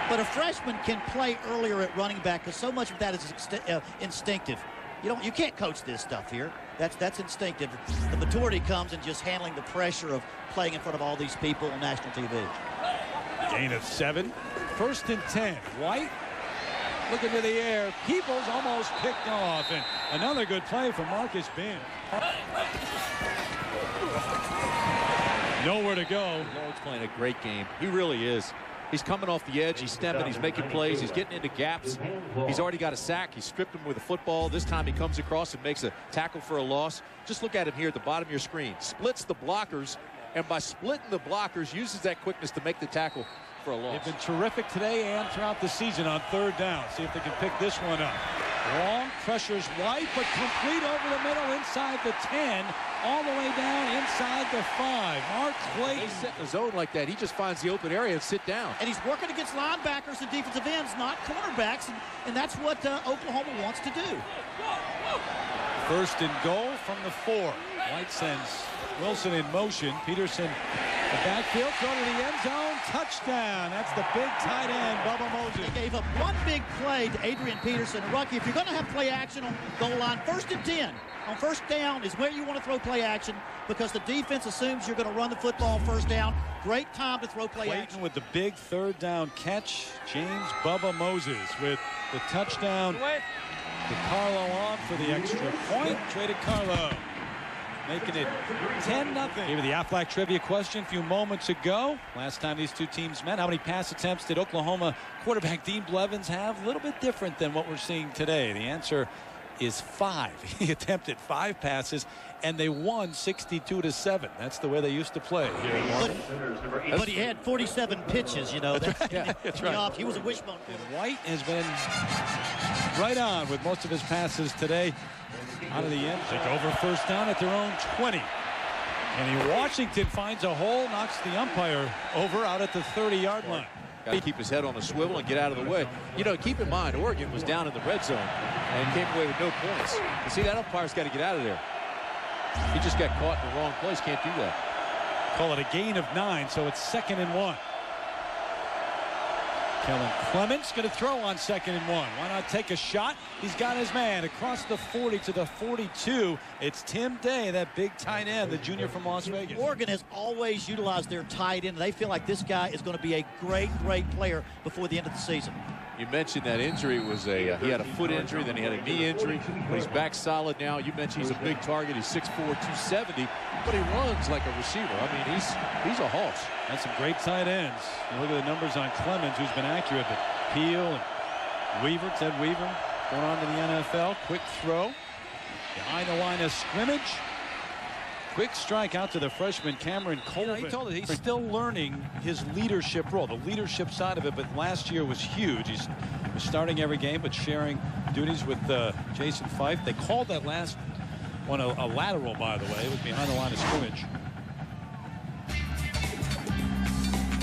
But a freshman can play earlier at running back because so much of that is instinctive. You can't coach this stuff here. That's instinctive. The maturity comes in just handling the pressure of playing in front of all these people on national TV. Gain of 7. 1st and 10. White looking to the air. Peoples almost picked off. And another good play from Marcus Bean. Nowhere to go. Lord's playing a great game. He really is. He's coming off the edge. He's stepping. He's making plays. He's getting into gaps. He's already got a sack. He stripped him with a football. This time he comes across and makes a tackle for a loss. Just look at him here at the bottom of your screen. Splits the blockers, and by splitting the blockers, uses that quickness to make the tackle for a loss. They've been terrific today and throughout the season on 3rd down. See if they can pick this one up. Long pressures White, but complete over the middle inside the 10, all the way down inside the 5. Mark Clayton. They set the zone like that. He just finds the open area and sit down. And he's working against linebackers and defensive ends, not cornerbacks, and that's what Oklahoma wants to do. 1st and goal from the 4. White sends Wilson in motion. Peterson, the backfield, throw to the end zone, touchdown. That's the big tight end, Bubba Moses. They gave up one big play to Adrian Peterson. Rookie, if you're going to have play action on goal line, 1st and 10. On 1st down is where you want to throw play action because the defense assumes you're going to run the football 1st down. Great time to throw play action. With the big 3rd down catch, James Bubba Moses with the touchdown. To Carlo on for the extra point. Traded Carlo. Making it 10-0. Gave you the Aflac trivia question a few moments ago. Last time these two teams met, how many pass attempts did Oklahoma quarterback Dean Blevins have? A little bit different than what we're seeing today. The answer is 5. He attempted 5 passes, and they won 62-7. That's the way they used to play. But he had 47 pitches, you know. That's right. Yeah, that's right. He was a wishbone. And White has been right on with most of his passes today. Out of the end. Take over 1st down at their own 20. And Washington finds a hole, knocks the umpire over out at the 30-yard line. Got to keep his head on a swivel and get out of the way. You know, keep in mind, Oregon was down in the red zone and came away with no points. You see, that umpire's got to get out of there. He just got caught in the wrong place. Can't do that. Call it a gain of 9, so it's 2nd and 1. Kellen Clemens going to throw on 2nd and 1. Why not take a shot? He's got his man across the 40 to the 42. It's Tim Day, that big tight end, the junior from Las Vegas. Oregon has always utilized their tight end. They feel like this guy is going to be a great player before the end of the season. You mentioned that injury was he had a foot injury, then he had a knee injury, but he's back solid now. You mentioned he's a big target. He's 6'4", 270, but he runs like a receiver. I mean, he's a horse. And some great tight ends. You look at the numbers on Clemens, who's been accurate, but Peel and Weaver, Ted Weaver, going on to the NFL. Quick throw behind the line of scrimmage. Quick strike out to the freshman Cameron Colvin. He told us he's still learning his leadership role, the leadership side of it, but last year was huge. He was starting every game, but sharing duties with Jason Fife. They called that last one a lateral, by the way. It was behind the line of scrimmage.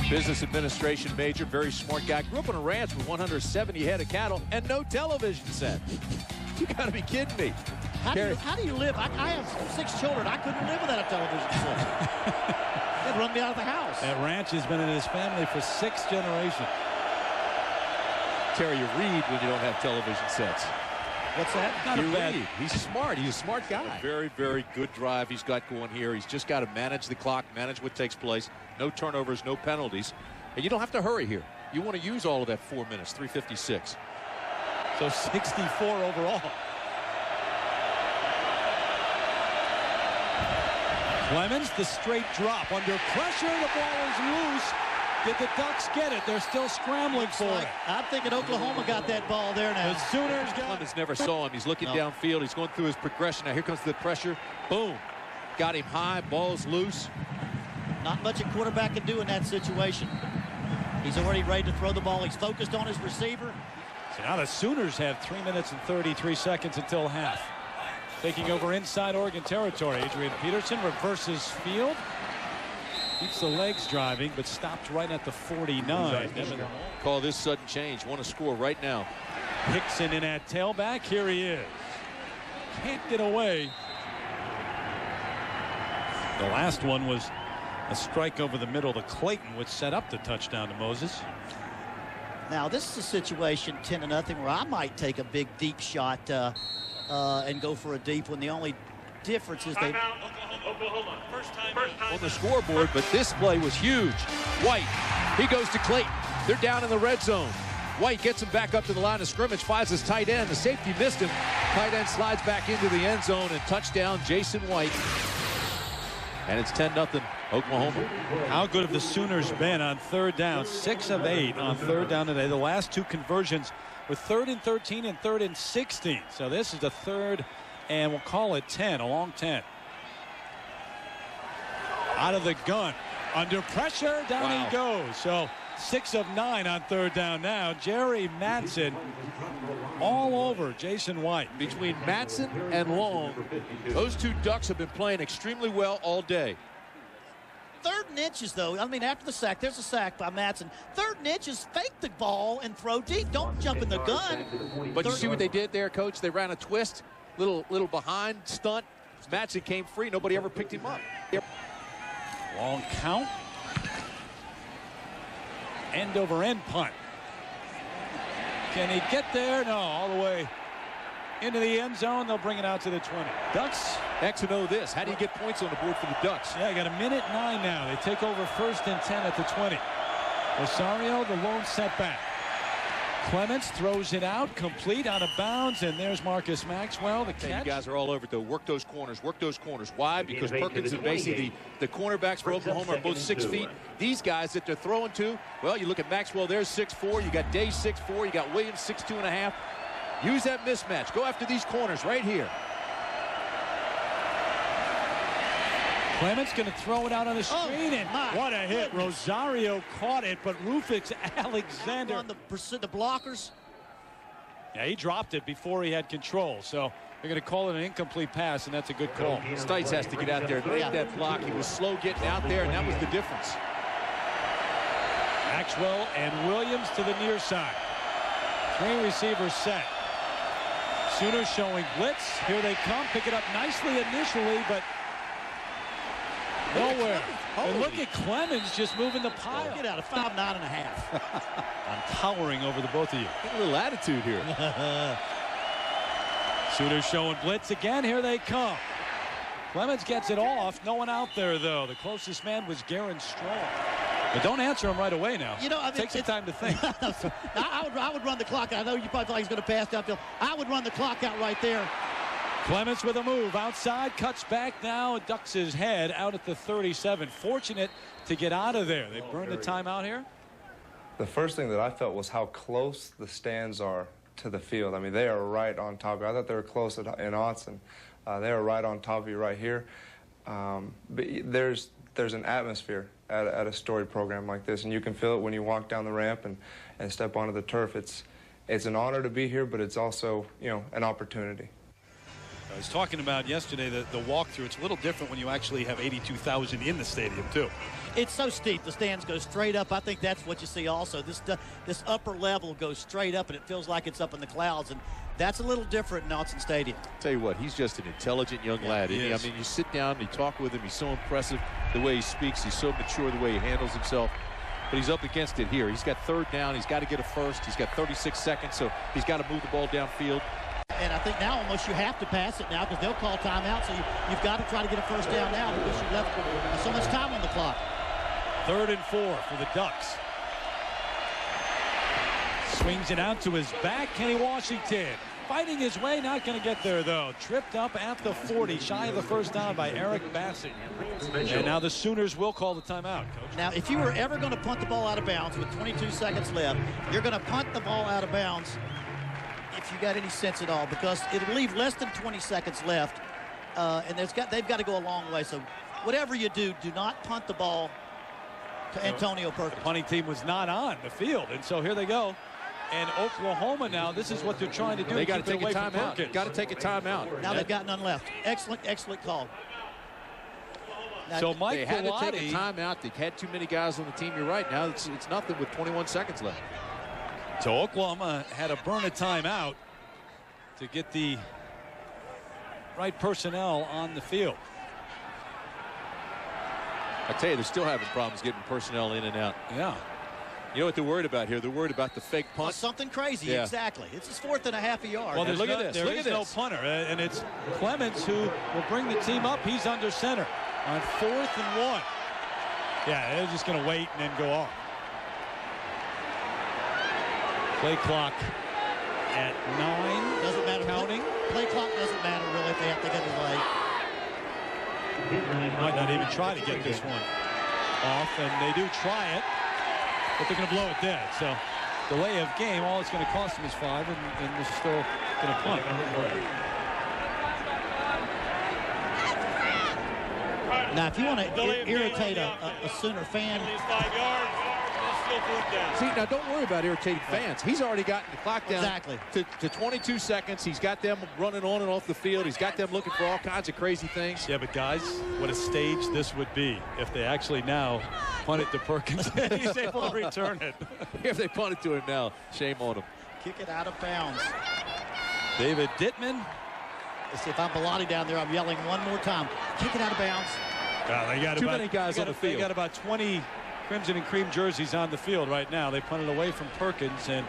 Business administration major, very smart guy. Grew up on a ranch with 170 head of cattle and no television set. You got to be kidding me. How do you live? I have 6 children. I couldn't live without a television set. They'd run me out of the house. That ranch has been in his family for 6 generations. Terry, you read when you don't have television sets. What's that? Not a bad. He's smart. He's a smart guy. Very, very good drive he's got going here. He's just got to manage the clock, manage what takes place. No turnovers, no penalties. And you don't have to hurry here. You want to use all of that 4 minutes, 3:56. So 64 overall. Clemens, the straight drop. Under pressure, the ball is loose. Did the Ducks get it? They're still scrambling for it. I'm thinking Oklahoma got that ball there now. The Sooners got it. Clemens never saw him. He's looking downfield. He's going through his progression. Now here comes the pressure. Boom. Got him high. Ball's loose. Not much a quarterback can do in that situation. He's already ready to throw the ball. He's focused on his receiver. So now the Sooners have 3 minutes and 33 seconds until half. Taking over inside Oregon territory. Adrian Peterson reverses field. Keeps the legs driving, but stopped right at the 49. Call this sudden change. Want to score right now. Dixon in at tailback. Here he is. Can't get away. The last one was a strike over the middle to Clayton, which set up the touchdown to Moses. Now this is a situation 10-0 where I might take a big deep shot and go for a deep when the only difference is they Oklahoma. First time on the scoreboard, but this play was huge. White, he goes to Clayton. They're down in the red zone. White gets him back up to the line of scrimmage, finds his tight end. The safety missed him. Tight end slides back into the end zone, and touchdown Jason White. And it's 10-0 Oklahoma. How good have the Sooners been on third down? 6 of 8 on third down today. The last 2 conversions were 3rd and 13 and 3rd and 16. So this is the 3rd, and we'll call it 10, a long 10. Out of the gun, under pressure, down he goes. So 6 of 9 on third down now. Jerry Mattson all over Jason White. Between Mattson and Long, those 2 Ducks have been playing extremely well all day. 3rd and inches, though. I mean, after the sack, there's a sack by Mattson. 3rd and inches, fake the ball and throw deep. Don't jump in the gun. But you see what they did there, Coach? They ran a twist, little behind stunt. Mattson came free. Nobody ever picked him up. Long count. End over end punt. Can he get there? No, all the way into the end zone. They'll bring it out to the 20. Ducks. X and O this. How do you get points on the board for the Ducks? Yeah, got 1:09 now. They take over 1st and 10 at the 20. Rosario, the lone setback. Clemens throws it out, complete, out of bounds, and there's Marcus Maxwell, the catch. You guys are all over it, though. Work those corners. Work those corners. Why? Because Perkins and Basie, the cornerbacks for Oklahoma, are both 6 feet. These guys that they're throwing to, well, you look at Maxwell, there's 6'4". You got Day 6'4". You got Williams 6'2.5". Use that mismatch. Go after these corners right here. Clemens going to throw it out on the screen, and what a hit. Rosario caught it, but Rufus Alexander. On the blockers. Yeah, he dropped it before he had control, so they're going to call it an incomplete pass, and that's a good call. Stites has to get out there and make that block. He was slow getting out there, and that was the difference. Maxwell and Williams to the near side. 3 receivers set. Sooners showing blitz. Here they come. Pick it up nicely initially, but nowhere. And look at Clemens just moving the pile. Get out of 5'9.5". I'm towering over the both of you. Get a little attitude here. Sooners showing blitz again. Here they come. Clemens gets it off. No one out there, though. The closest man was Garen Strong. But don't answer him right away now. You know, I mean, take some time to think. I would run the clock. I know you probably thought he's going to pass downfield. I would run the clock out right there. Clemens with a move outside, cuts back now, ducks his head out at the 37. Fortunate to get out of there. They burned the timeout here. The first thing that I felt was how close the stands are to the field. I mean, they are right on top of you. I thought they were close in Autzen. They are right on top of you right here. But there's an atmosphere at a storied program like this, and you can feel it when you walk down the ramp and step onto the turf. It's an honor to be here, but it's also, you know, an opportunity. I was talking about yesterday the walkthrough. It's a little different when you actually have 82,000 in the stadium too. It's so steep. The stands go straight up. I think that's what you see also. This upper level goes straight up, and it feels like it's up in the clouds, and that's a little different in Autzen Stadium. Tell you what, he's just an intelligent young lad, isn't he? I mean, you sit down and you talk with him. He's so impressive the way he speaks. He's so mature the way he handles himself. but he's up against it here. He's got third down. He's got to get a first. He's got 36 seconds, so he's got to move the ball downfield. And I think now almost you have to pass it now because they'll call timeout, so you've got to try to get a first down now because you left so much time on the clock. 3rd and 4 for the Ducks. Swings it out to his back. Kenny Washington fighting his way, not going to get there though. Tripped up at the 40, shy of the first down by Eric Bassett. And now the Sooners will call the timeout, Coach. Now, if you were ever going to punt the ball out of bounds with 22 seconds left, you're going to punt the ball out of bounds if you got any sense at all, because it'll leave less than 20 seconds left, and they've got to go a long way. So whatever you do, do not punt the ball to Antonio Perkins. The punting team was not on the field, and so here they go. And Oklahoma now, this is what they're trying to do. They got to take a timeout. Got to take a timeout. Now they've got none left. Excellent call. Now, so Mike they had Bellotti, to take a timeout. They had too many guys on the team. You're right. Now it's nothing with 21 seconds left. So Oklahoma had to burn a timeout to get the right personnel on the field. I tell you, they're still having problems getting personnel in and out. Yeah. You know what they're worried about here? They're worried about the fake punt. Something crazy, yeah. Exactly. It's his 4th and a half a yard. Well, look at this. There is no punter, and it's Clemens who will bring the team up. He's under center on 4th and 1. Yeah, they're just going to wait and then go off. Play clock at 9. Doesn't matter. Counting. Play clock doesn't matter really if they have to get away. Might not even try to get this one off, and they do try it. But they're going to blow it dead. So delay of game, all it's going to cost them is 5, and they're still going to punt. Now, if you want to irritate a Sooner fan, 5 yards. See, now don't worry about irritating fans. He's already gotten the clock down exactly to 22 seconds. He's got them running on and off the field. He's got them looking for all kinds of crazy things. Yeah, but guys, what a stage this would be if they actually now punt it to Perkins and he's able to return it. If they punt it to him now, shame on him. Kick it out of bounds. David Detman. Let's see if I'm Bellotti down there. I'm yelling one more time. Kick it out of bounds. They got too many guys on the field. They got about 20 crimson and cream jerseys on the field right now. They punted away from Perkins and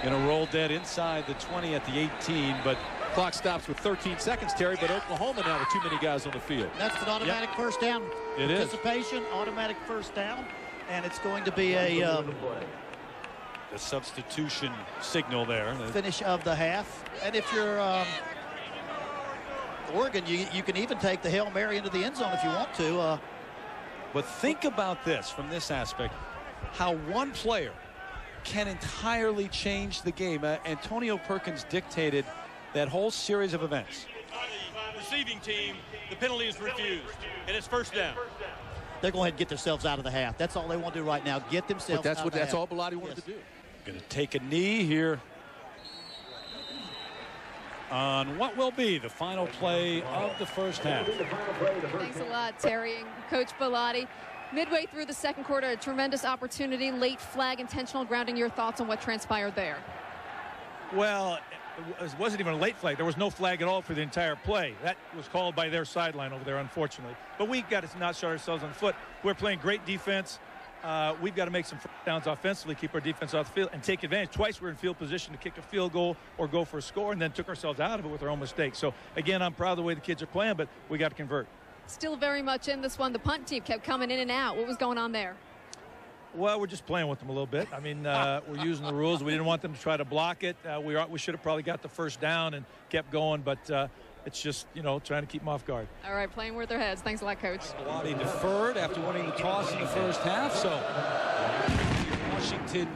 going to roll dead inside the 20 at the 18. But clock stops with 13 seconds, Terry. But Oklahoma now with too many guys on the field. That's an automatic first down. It is. Participation, automatic first down, and it's going to be a substitution signal there. Finish of the half. And if you're Oregon, you can even take the Hail Mary into the end zone if you want to. But think about this from this aspect, how one player can entirely change the game. Antonio Perkins dictated that whole series of events. The receiving team, the penalty is refused, and it's first down. They're going to get themselves out of the half. That's all they want to do right now, get themselves out of the half. That's all Bellotti wanted to do. Going to take a knee here on what will be the final play of the first half. Thanks a lot, Terry and Coach Bellotti. Midway through the second quarter, a tremendous opportunity, late flag, intentional grounding. Your thoughts on what transpired there? Well, it wasn't even a late flag. There was no flag at all for the entire play. That was called by their sideline over there, unfortunately. But we got to not shut ourselves on the foot. We're playing great defense. We've got to make some first downs offensively, keep our defense off the field, and take advantage. Twice we're in field position to kick a field goal or go for a score, and then took ourselves out of it with our own mistakes. So, again, I'm proud of the way the kids are playing, but we got to convert. Still very much in this one. The punt team kept coming in and out. What was going on there? Well, we're just playing with them a little bit. I mean, we're using the rules. We didn't want them to try to block it. We should have probably got the first down and kept going, but it's just, trying to keep them off guard. All right, playing with their heads. Thanks a lot, Coach. Bellotti deferred after winning the toss in the first half, so Washington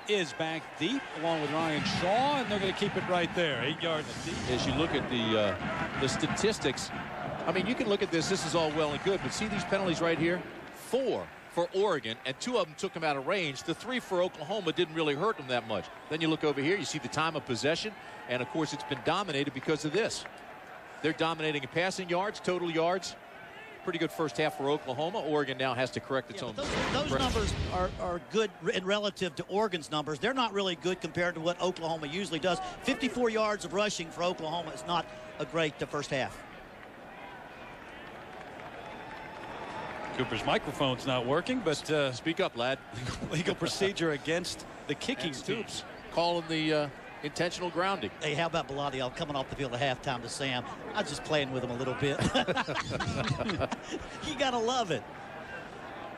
is back deep along with Ryan Shaw, and they're going to keep it right there, 8 yards deep. As you look at the statistics, I mean, you can look at this. This is all well and good, but see these penalties right here? 4 for Oregon, and 2 of them took them out of range. The 3 for Oklahoma didn't really hurt them that much. Then you look over here, you see the time of possession, and of course it's been dominated because of this. They're dominating in passing yards, total yards. Pretty good first half for Oklahoma. Oregon now has to correct its own. Those numbers are good in relative to Oregon's numbers. They're not really good compared to what Oklahoma usually does. 54 yards of rushing for Oklahoma is not a great first half. Cooper's microphone's not working, but speak up, lad. Legal procedure against the kicking Stoops calling the intentional grounding. Hey, how about Bellotti coming off the field at halftime to Sam? I was just playing with him a little bit. You got to love it.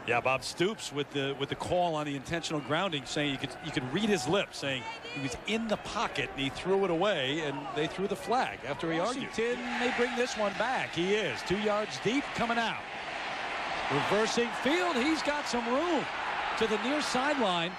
Yeah, Bob Stoops with the call on the intentional grounding, saying you could read his lips, saying he was in the pocket and he threw it away, and they threw the flag after he argued. Washington may bring this one back. He is 2 yards deep, coming out. Reversing field, he's got some room to the near sideline.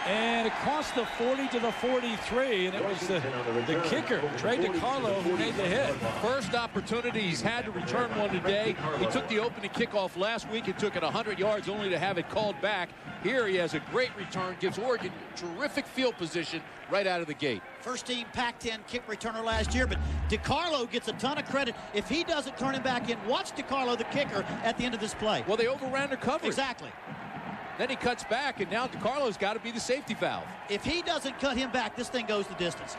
And across the 40 to the 43, and it was the kicker, Trey DiCarlo, who made the hit. First opportunity he's had to return one today. He took the opening kickoff last week and took it 100 yards only to have it called back. Here he has a great return, gives Oregon terrific field position right out of the gate. First team Pac-10 kick returner last year, but DiCarlo gets a ton of credit. If he doesn't turn him back in, watch DiCarlo, the kicker, at the end of this play. Well, they overran their coverage. Exactly. Then he cuts back, and now DiCarlo's got to be the safety valve. If he doesn't cut him back, this thing goes the distance.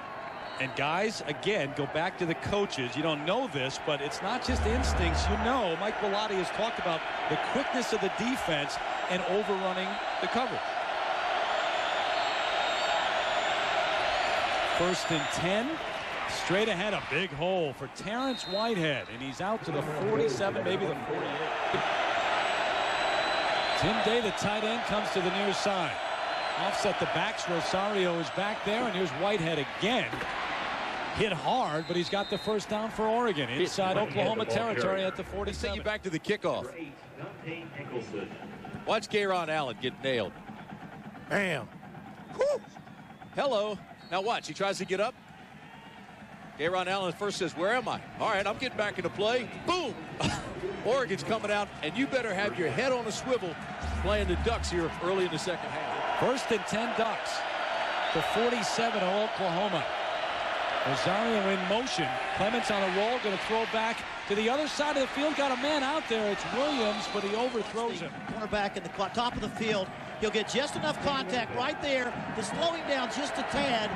And guys, again, go back to the coaches. You don't know this, but it's not just instincts. You know, Mike Bellotti has talked about the quickness of the defense and overrunning the coverage. 1st and 10. Straight ahead, a big hole for Terrence Whitehead, and he's out to the 47, maybe the 48. Tim Day, the tight end, comes to the near side. Offset the backs. Rosario is back there, and here's Whitehead again. Hit hard, but he's got the first down for Oregon inside Oklahoma territory at the 47. Take you back to the kickoff. Watch Gayron Allen get nailed. Bam. Whew. Hello. Now watch. He tries to get up. Gayron Allen first says, "Where am I?" All right, I'm getting back into play. Boom. Oregon's coming out, and you better have your head on a swivel playing the Ducks here early in the second half. 1st and 10 Ducks. The 47 of Oklahoma. Rosario in motion. Clemens on a roll, going to throw back to the other side of the field. Got a man out there. It's Williams, but he overthrows him. Cornerback in the top of the field. He'll get just enough contact right there to slow him down just a tad.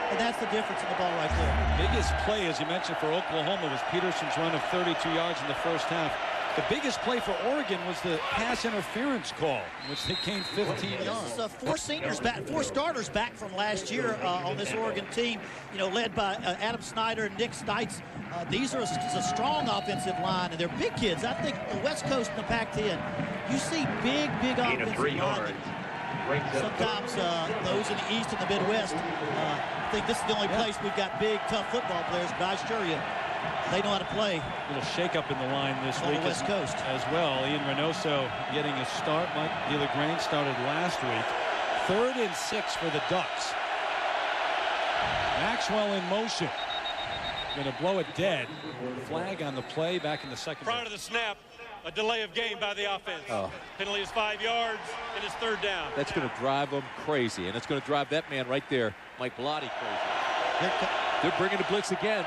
And that's the difference in the ball right there. Biggest play, as you mentioned, for Oklahoma was Peterson's run of 32 yards in the first half. The biggest play for Oregon was the pass interference call, which they came 15 yards. Four starters back from last year on this Oregon team, led by Adam Snyder and Nick Stites. These are a strong offensive line, and they're big kids. I think the West Coast and the Pac-10, you see big offensive line. Sometimes those in the East and the Midwest think this is the only place we've got big, tough football players, but I assure you, they know how to play. A little shake-up in the line this week West Coast as well. Ian Reynoso getting a start. Mike DeLaGrange started last week. 3rd and 6 for the Ducks. Maxwell in motion. Going to blow it dead. Flag on the play back in the second. Prior to the snap, a delay of game by the offense. Penalty is 5 yards, and it's 3rd down. That's going to drive them crazy, and it's going to drive that man right there, Mike Bellotti, crazy. They're bringing the blitz again.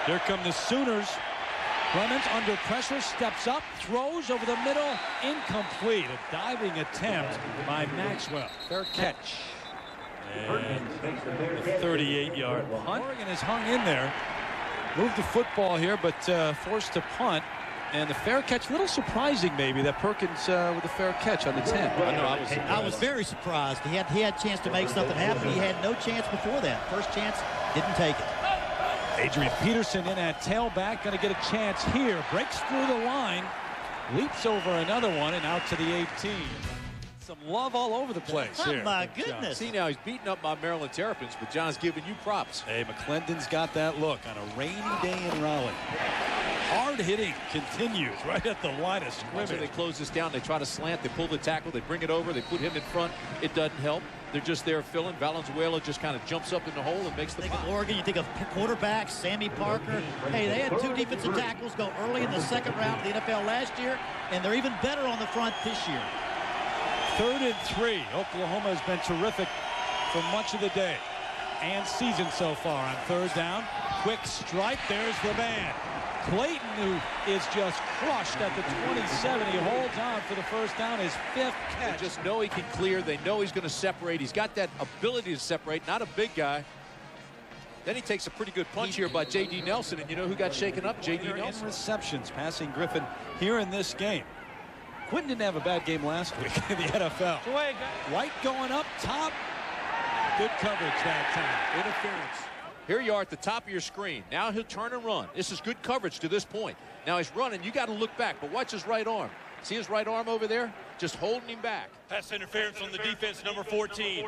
Here come the Sooners. Clemens under pressure, steps up, throws over the middle, incomplete. A diving attempt by Maxwell. Fair catch. And a 38-yard punt. Oregon has hung in there. Moved the football here, but forced to punt. And the fair catch, a little surprising maybe that Perkins with a fair catch on the 10. I was very surprised. He had a chance to make something happen. He had no chance before that. First chance, didn't take it. Adrian Peterson in at tailback, going to get a chance here. Breaks through the line, leaps over another one, and out to the 18. Some love all over the place here. Oh, my goodness. See, now he's beating up my Maryland Terrapins, but John's giving you props. Hey, McClendon's got that look on a rainy day in Raleigh. Hard hitting continues right at the line of scrimmage. They close this down. They try to slant. They pull the tackle. They bring it over. They put him in front. It doesn't help. They're just there filling. Valenzuela just kind of jumps up in the hole and makes the pop. Oregon, you think of quarterbacks, Sammy Parker. Hey, they had 2 defensive tackles go early in the second round of the NFL last year, and they're even better on the front this year. 3rd and 3. Oklahoma has been terrific for much of the day and season so far. On 3rd down, quick strike. There's the man. Clayton, who is just crushed at the 27. He holds on for the first down, his 5th catch. They just know he can clear. They know he's going to separate. He's got that ability to separate. Not a big guy. Then he takes a pretty good punch here by J.D. Nelson, and you know who got shaken up? J.D. Nelson. Receptions, passing Griffin here in this game. Quinton didn't have a bad game last week in the NFL. White going up top. Good coverage that time. Interference. Here you are at the top of your screen. Now he'll turn and run. This is good coverage to this point. Now he's running. You got to look back, but watch his right arm. See his right arm over there? Just holding him back. Pass interference on the defense, number 14.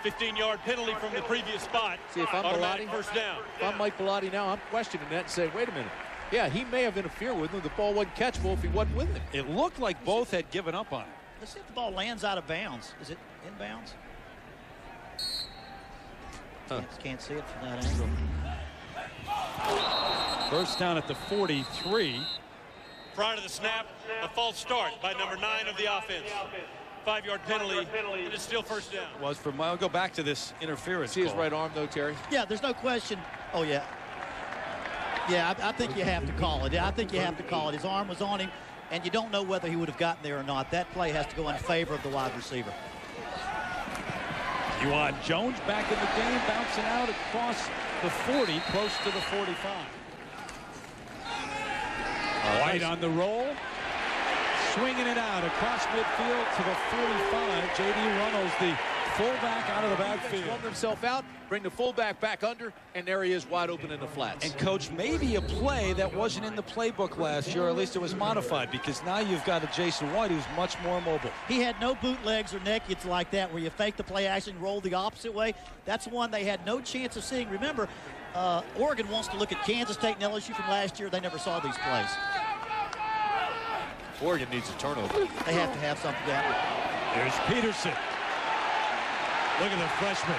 15-yard penalty from the previous spot. See, if I'm Bellotti, first down. If I'm Mike Bellotti now, I'm questioning that and saying, wait a minute. Yeah, he may have interfered with him. The ball wasn't catchable if he wasn't with him. It looked like both had given up on it. Let's see if the ball lands out of bounds. Is it inbounds? Can't see it from that angle. First down at the 43. Prior to the snap, a false start by number 9 of the offense. 5-yard penalty, and it's still first down. Was for I'll go back to this interference. See his right arm, though, Terry? Yeah, there's no question. Oh, yeah. Yeah, I think you have to call it. I think you have to call it. His arm was on him, and you don't know whether he would have gotten there or not. That play has to go in favor of the wide receiver. Juwan Jones back in the game, bouncing out across the 40, close to the 45. White on the roll, swinging it out across midfield to the 45. J.D. Runnels, the fullback, out of the backfield. Swung himself out, bring the fullback back under, and there he is wide open in the flats. And, Coach, maybe a play that wasn't in the playbook last year, or at least it was modified, because now you've got a Jason White who's much more mobile. He had no bootlegs or nakeds like that where you fake the play action and roll the opposite way. That's one they had no chance of seeing. Remember, Oregon wants to look at Kansas State and LSU from last year. They never saw these plays. Oregon needs a turnover. They have to have something down. There's Peterson. Look at the freshman.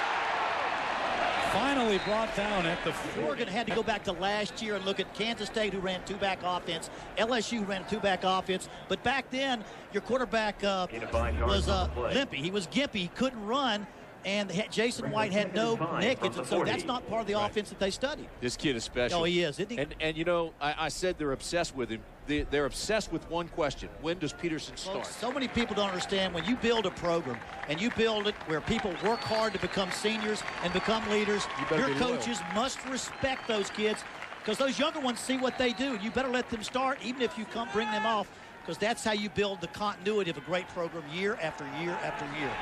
Finally brought down at the 40. Oregon had to go back to last year and look at Kansas State, who ran two-back offense, LSU ran a two-back offense. But back then, your quarterback was limpy. He was gimpy. He couldn't run. And Jason White had no nakeds, and so that's not part of the offense that they studied. This kid is special. Oh, he is, isn't he? And you know, I said they're obsessed with him. They're obsessed with one question. When does Peterson start? Folks, so many people don't understand when you build a program and you build it where people work hard to become seniors and become leaders, your coaches must respect those kids because those younger ones see what they do. You better let them start even if you come bring them off because that's how you build the continuity of a great program year after year after year.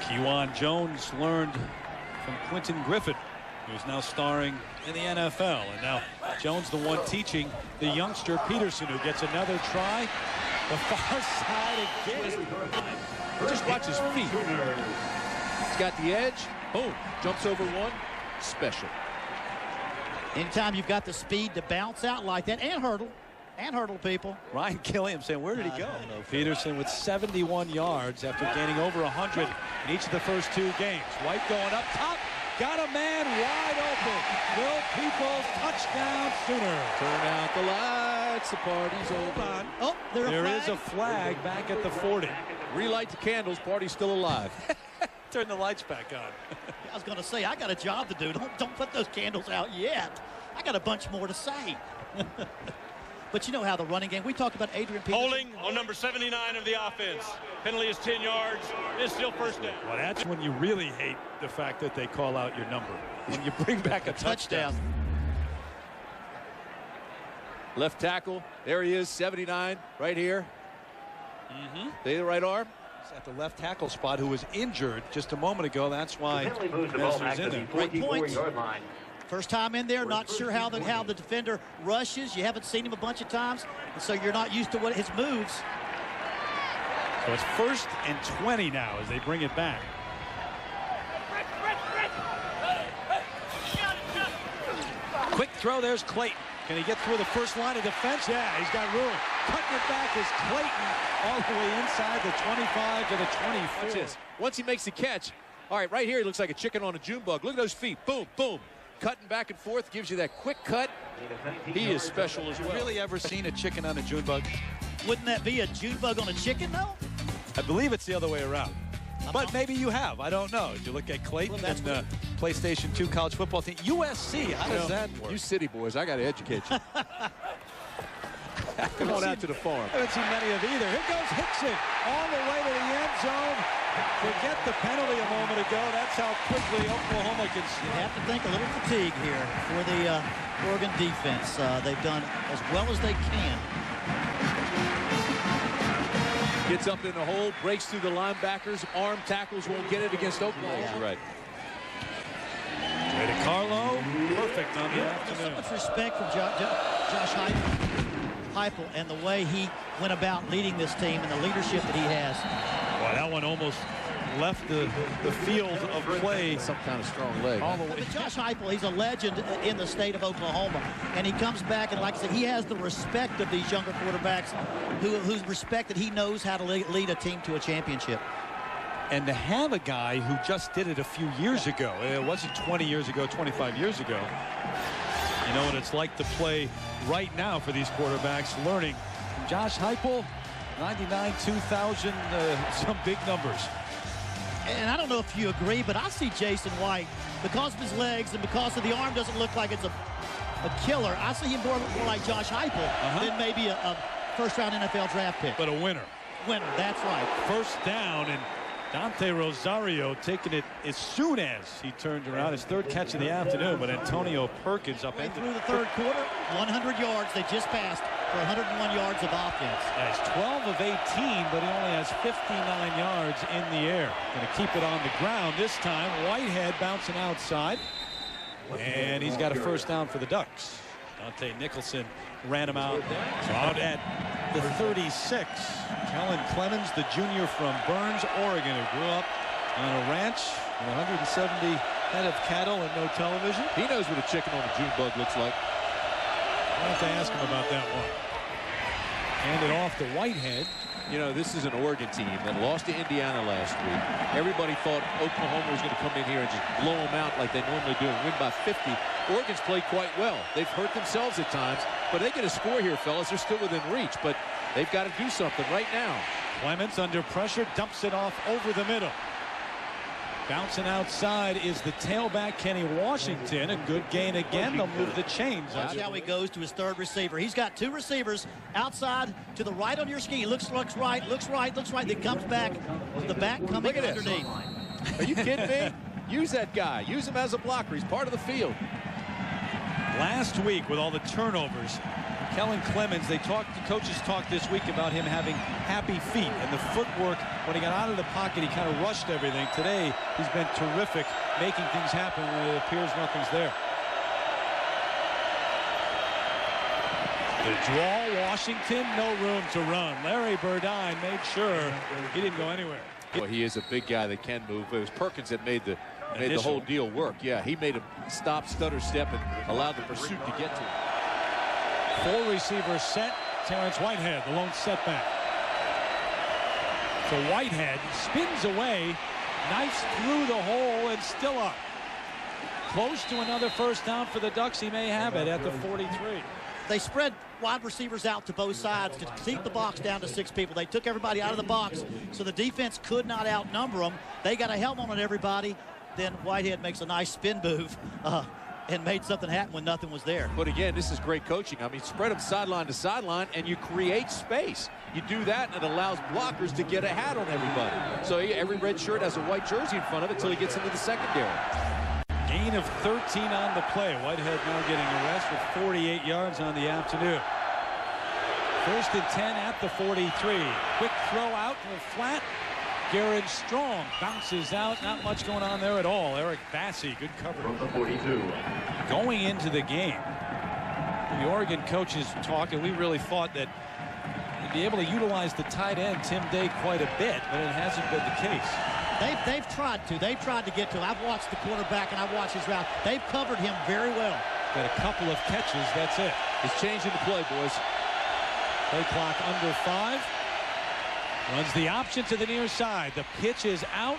Juwan Jones learned from Quentin Griffin, who's now starring in the NFL. And now Jones the one teaching the youngster Peterson, who gets another try. The far side again. Just watch his feet. He's got the edge. Boom. Jumps over one. Special. Anytime you've got the speed to bounce out like that and hurdle people. Ryan Killiam saying, where did he go? Peterson with 71 yards after gaining over 100 in each of the first 2 games. White going up top. Got a man wide open. Will Peoples, touchdown Sooner. Turn out the lights. The party's over. Oh, there is a flag back at the 40. Relight the candles. Party's still alive. Turn the lights back on. I was going to say, I got a job to do. Don't put those candles out yet. I got a bunch more to say. But you know how the running game, we talked about Adrian Peterson. Holding on number 79 of the offense. Penalty is 10 yards. It's still first down. Well, that's when you really hate the fact that they call out your number. When you bring back a touchdown. Left tackle. There he is, 79, right here. The right arm. He's at the left tackle spot, who was injured just a moment ago. That's why Messer's in there. Great point. First time in there, not sure how the defender rushes. You haven't seen him a bunch of times, and so you're not used to what his moves. So it's 1st and 20 now as they bring it back. Quick throw, there's Clayton. Can he get through the first line of defense? Yeah, he's got room. Cutting it back is Clayton all the way inside the 25 to the 24. Watch this. Once he makes the catch, all right, right here he looks like a chicken on a June bug. Look at those feet. Boom, boom. Cutting back and forth, gives you that quick cut. He is special as well. Have you really ever seen a chicken on a June bug? Wouldn't that be a June bug on a chicken, though? I believe it's the other way around. But maybe you have. I don't know. Did you look at Clayton and the PlayStation 2 college football team? USC, how does that work? You city boys, I got to educate you. Come on out to the farm. I haven't seen many of either. Here goes Hickson all the way to the end zone. Forget the penalty a moment ago. That's how quickly Oklahoma can. You have to think a little fatigue here for the Oregon defense. They've done as well as they can. Gets up in the hole, breaks through the linebackers. Arm tackles won't get it against Oklahoma. Yeah. Right. Way to Carlo. Perfect on the There's afternoon. so much respect from Josh Heupel and the way he went about leading this team and the leadership that he has. Boy, that one almost left the field of play. Some kind of strong leg. All the way. But Josh Heupel, he's a legend in the state of Oklahoma, and he comes back, and like I said, he has the respect of these younger quarterbacks who's respect that he knows how to lead a team to a championship. And to have a guy who just did it a few years ago, it wasn't 20 years ago, 25 years ago. You know what it's like to play right now for these quarterbacks, learning from Josh Heupel, 99, 2000, some big numbers. And I don't know if you agree, but I see Jason White, because of his legs and because of the arm doesn't look like it's a killer, I see him more like Josh Heupel than maybe a first-round NFL draft pick. But a winner. Winner, that's right. First down, and Dante Rosario taking it as soon as he turned around. His third catch of the afternoon, but Antonio Perkins upended. Through the third quarter, 100 yards. They just passed for 101 yards of offense. He's 12 of 18, but he only has 59 yards in the air. Going to keep it on the ground this time. Whitehead bouncing outside, and he's got a first down for the Ducks. Dante Nicholson ran him out at the 36. Kellen Clemens, the junior from Burns, Oregon, who grew up on a ranch with 170 head of cattle and no television. He knows what a chicken on a June bug looks like. I'll have to ask him about that one. Hand it off to Whitehead. You know, this is an Oregon team that lost to Indiana last week. Everybody thought Oklahoma was going to come in here and just blow them out like they normally do and win by 50. Oregon's played quite well. They've hurt themselves at times, but they get a score here, fellas. They're still within reach, but they've got to do something right now. Clemens under pressure, dumps it off over the middle. Bouncing outside is the tailback, Kenny Washington. A good gain again. They'll move the chains. Watch how he goes to his third receiver. He's got two receivers outside to the right on your ski. Looks right, then comes back. The back coming underneath. Are you kidding me? Use that guy. Use him as a blocker. He's part of the field. Last week, with all the turnovers, Kellen Clemens, the coaches talked this week about him having happy feet and the footwork. When he got out of the pocket, he kind of rushed everything. Today, he's been terrific making things happen when it appears nothing's there. The draw, Washington, no room to run. Larry Burdine made sure he didn't go anywhere. Well, he is a big guy that can move. It was Perkins that made the whole deal work. Yeah, he made him stop, stutter, step, and allowed the pursuit to get to him. Four receivers set. Terrence Whitehead, the lone setback. So Whitehead spins away, knifes through the hole, and still up. Close to another first down for the Ducks. He may have it at the 43. They spread wide receivers out to both sides to keep the box down to 6 people. They took everybody out of the box, so the defense could not outnumber them. They got a helmet on everybody. Then Whitehead makes a nice spin move and made something happen when nothing was there. But again, this is great coaching. I mean, spread them sideline to sideline, and you create space. You do that, and it allows blockers to get a hat on everybody. So every red shirt has a white jersey in front of it until he gets into the secondary. Gain of 13 on the play. Whitehead now getting a rest with 48 yards on the afternoon. First and 10 at the 43. Quick throw out to the flat. Garrett Strong bounces out. Not much going on there at all. Eric Bassey, good coverage. 42. Going into the game, the Oregon coaches talk, and we really thought that they'd be able to utilize the tight end, Tim Day, quite a bit, but it hasn't been the case. They've tried to. They've tried to get to him. I've watched the quarterback, and I've watched his route. They've covered him very well. Got a couple of catches. That's it. It's changing the play, boys. Play clock under 5. Runs the option to the near side. The pitch is out.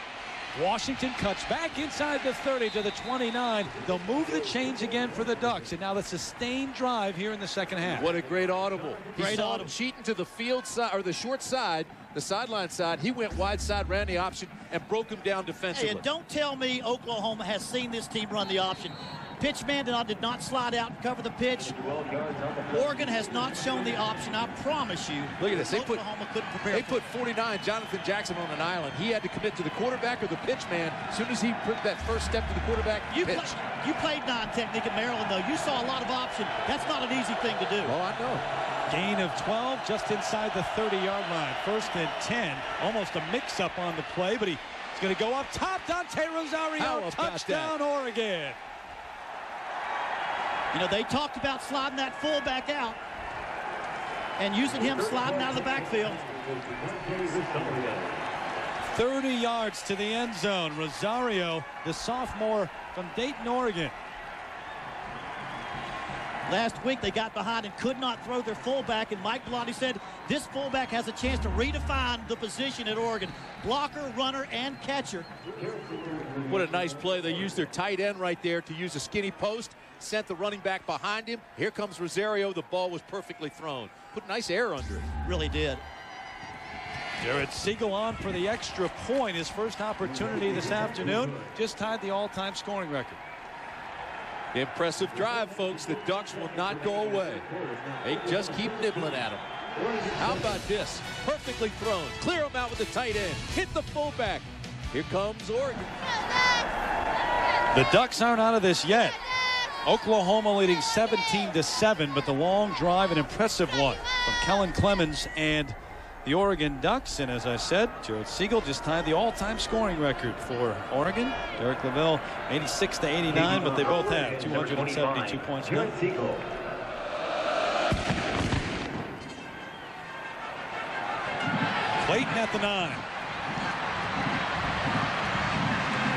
Washington cuts back inside the 30 to the 29. They'll move the chains again for the Ducks. And now the sustained drive here in the second half. What a great audible. Great audible. Cheating to the field side, or the short side, the sideline side. He went wide side, ran the option, and broke him down defensively. Hey, and don't tell me Oklahoma has seen this team run the option. Pitch man did not slide out and cover the pitch. Oregon has not shown the option. I promise you. Look at this. Oklahoma couldn't prepare. They put 49, Jonathan Jackson, on an island. He had to commit to the quarterback or the pitch man. As soon as he put that first step to the quarterback, You played non-technique at Maryland, though. You saw a lot of option. That's not an easy thing to do. Oh, I know. Gain of 12 just inside the 30-yard line. 1st and 10. Almost a mix-up on the play, but he's going to go up top. Dante Rosario, touchdown, Oregon. You know, they talked about sliding that fullback out and using him sliding out of the backfield. 30 yards to the end zone. Rosario, the sophomore from Dayton, Oregon. Last week they got behind and could not throw their fullback, and Mike Bellotti said this fullback has a chance to redefine the position at Oregon. Blocker, runner, and catcher. What a nice play. They used their tight end right there to use a skinny post, sent the running back behind him. Here comes Rosario. The ball was perfectly thrown. Put nice air under it. Really did. Jared Siegel on for the extra point. His first opportunity this afternoon. Just tied the all-time scoring record. Impressive drive, folks. The Ducks will not go away. They just keep nibbling at them. How about this? Perfectly thrown. Clear them out with the tight end. Hit the fullback. Here comes Oregon. The Ducks aren't out of this yet. Oklahoma leading 17-7, but the long drive, an impressive one from Kellen Clemens and the Oregon Ducks. And as I said, Jared Siegel just tied the all-time scoring record for Oregon. Derek Loville 86-89, but they both have 272 points. Jared Siegel. Clayton at the 9.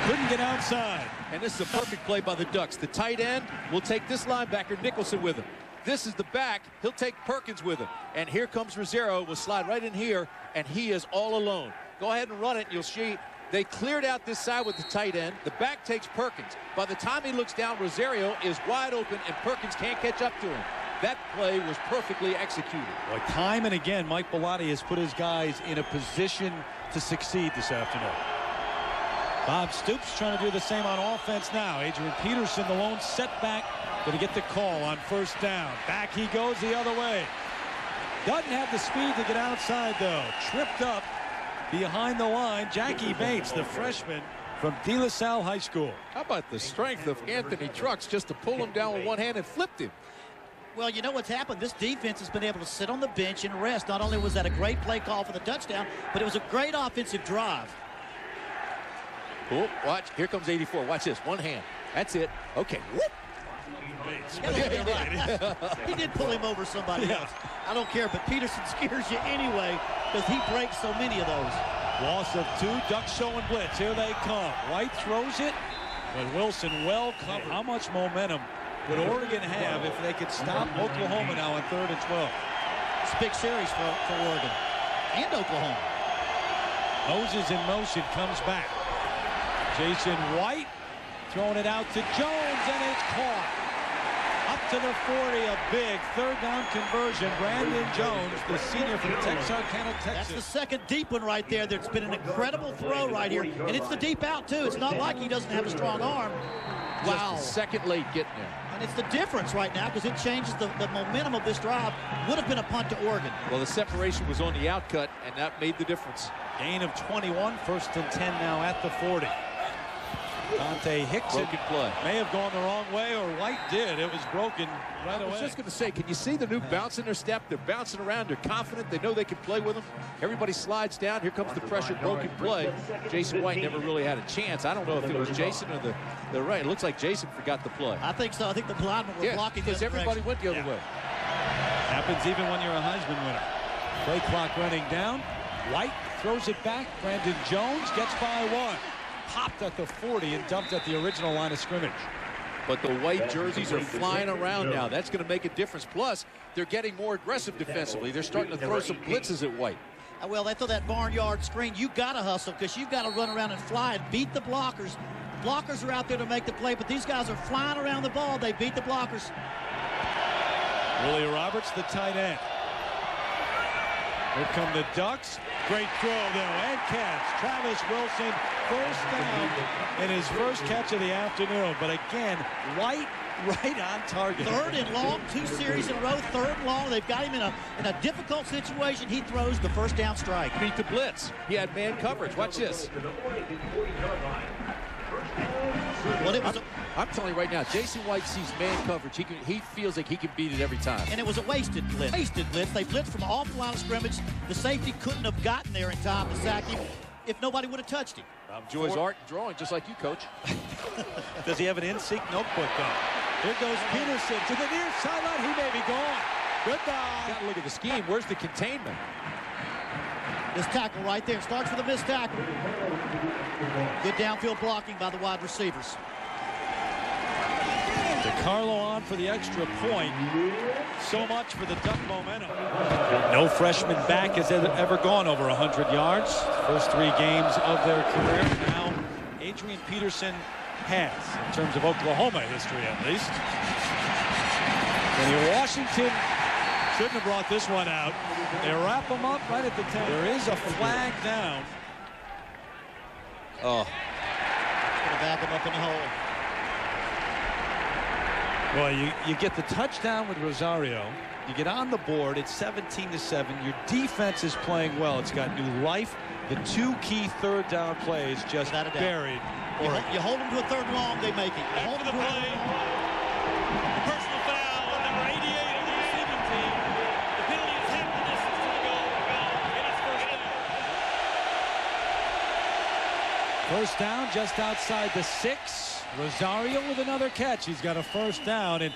Couldn't get outside. And this is a perfect play by the Ducks. The tight end will take this linebacker Nicholson with him. This is the back. He'll take Perkins with him. And here comes Rosario. Will slide right in here, and he is all alone. Go ahead and run it, and you'll see they cleared out this side with the tight end. The back takes Perkins. By the time he looks down, Rosario is wide open, and Perkins can't catch up to him. That play was perfectly executed. Boy, time and again, Mike Bellotti has put his guys in a position to succeed this afternoon. Bob Stoops trying to do the same on offense now. Adrian Peterson, the lone setback, going to get the call on first down. Back he goes the other way. Doesn't have the speed to get outside, though. Tripped up behind the line. Jackie Bates, the freshman from De La Salle High School. How about the strength of Anthony Trucks just to pull him down with one hand and flipped him? Well, you know what's happened? This defense has been able to sit on the bench and rest. Not only was that a great play call for the touchdown, but it was a great offensive drive. Oh, watch. Here comes 84. Watch this. One hand. That's it. Okay. Whoop. He did pull him over somebody else. I don't care, but Peterson scares you anyway because he breaks so many of those. Loss of 2. Ducks showing blitz. Here they come. White throws it, but Wilson well covered. How much momentum would Oregon have if they could stop Oklahoma now on 3rd and 12? It's a big series for Oregon and Oklahoma. Moses in motion, comes back. Jason White throwing it out to Jones, and it's caught. Up to the 40, a big 3rd down conversion. Brandon Jones, the senior from Texarkana, Texas. That's the second deep one right there. There's been an incredible throw right here, and it's the deep out, too. It's not like he doesn't have a strong arm. Wow. Just a second late getting there. And it's the difference right now because it changes the momentum of this drive. Would have been a punt to Oregon. Well, the separation was on the outcut, and that made the difference. Gain of 21, 1st and 10 now at the 40. Dante Hickson may have gone the wrong way, or White did. It was broken right away. I was just going to say, can you see the new bounce in their step? They're bouncing around. They're confident. They know they can play with them. Everybody slides down. Here comes the pressure, broken play. Jason White never really had a chance. I don't know if it was Jason or the right. It looks like Jason forgot the play. I think so. I think the linemen were blocking because everybody went the other way. Happens even when you're a Heisman winner. Play clock running down. White throws it back. Brandon Jones gets by 1. Popped at the 40 and dumped at the original line of scrimmage. But the white jerseys are flying around now. That's going to make a difference. Plus, they're getting more aggressive defensively. They're starting to throw some blitzes at White. Well, they throw that barnyard screen. You got to hustle because you've got to run around and fly and beat the blockers. Blockers are out there to make the play, but these guys are flying around the ball. They beat the blockers. Willie Roberts, the tight end. Here come the Ducks. Great throw, though, and catch. Travis Wilson, first down, and his first catch of the afternoon. But again, right on target. Third and long, 2 series in a row, third and long. They've got him in a difficult situation. He throws the first down strike. Beat the blitz. He had man coverage. Watch this. Well, I'm telling you right now, Jason White sees man coverage. He feels like he can beat it every time. And it was a wasted blitz. They blitzed from off the line of scrimmage. The safety couldn't have gotten there in time to sack him if nobody would have touched him. Enjoys art and drawing, just like you, Coach. Does he have an in-sync notebook, though? Here goes Peterson to the near sideline. He may be gone. Goodbye. Got to look at the scheme. Where's the containment? This tackle right there starts with a missed tackle. Good downfield blocking by the wide receivers. DeCarlo on for the extra point. So much for the Duck momentum. No freshman back has ever gone over 100 yards. First 3 games of their career. Now Adrian Peterson has, in terms of Oklahoma history at least. And Washington shouldn't have brought this one out. They wrap him up right at the 10. There is a flag down. Oh. Gonna back him up in the hole. Well, you get the touchdown with Rosario. You get on the board. It's 17-7. Your defense is playing well. It's got new life. The 2 key third down plays just buried. You hold them to a third and long, they make it. You hold them to a third and long. The personal foul on number 88 on the receiving team. The penalty is half the distance to the goal. And it's first down. First down just outside the 6. Rosario with another catch. He's got a first down. And,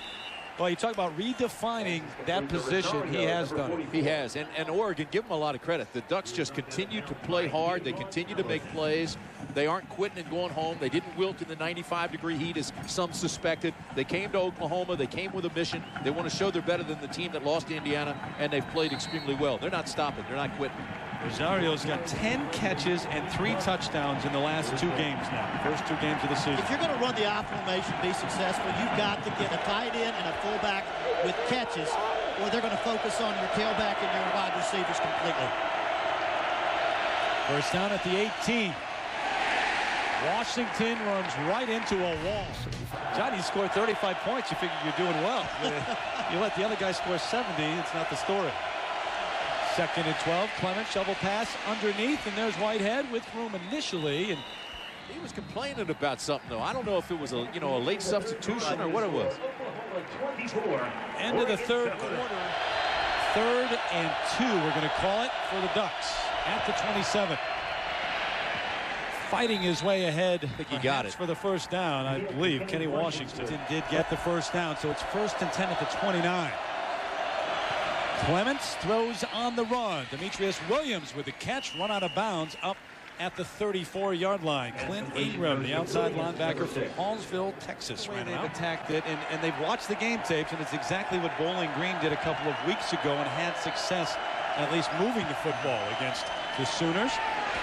well, you talk about redefining that position. He has done it. He has. And Oregon, give him a lot of credit. The Ducks just continue to play hard. They continue to make plays. They aren't quitting and going home. They didn't wilt in the 95-degree heat as some suspected. They came to Oklahoma. They came with a mission. They want to show they're better than the team that lost to Indiana, and they've played extremely well. They're not stopping. They're not quitting. Rosario's got 10 catches and 3 touchdowns in the last 2 games now. First 2 games of the season. If you're going to run the I formation, be successful, you've got to get a tight end and a fullback with catches, or they're going to focus on your tailback and your wide receivers completely. First down at the 18. Washington runs right into a wall. Johnny scored 35 points. You figure you're doing well. You let the other guy score 70, it's not the story. 2nd and 12. Clemens shovel pass underneath, and there's Whitehead with room initially. And he was complaining about something, though. I don't know if it was a late substitution or what it was. End of the 3rd quarter. 3rd and 2, we're going to call it, for the Ducks at the 27. Fighting his way ahead. I think he got it for the first down. I believe Kenny Washington did get the first down, so it's 1st and 10 at the 29. Clemens throws on the run. Demetrius Williams with the catch, run out of bounds up at the 34-yard line. Clint Ingram, the outside linebacker from Hallsville, Texas, ran out. They've attacked it, and they've watched the game tapes, and it's exactly what Bowling Green did a couple of weeks ago and had success at least moving the football against the Sooners.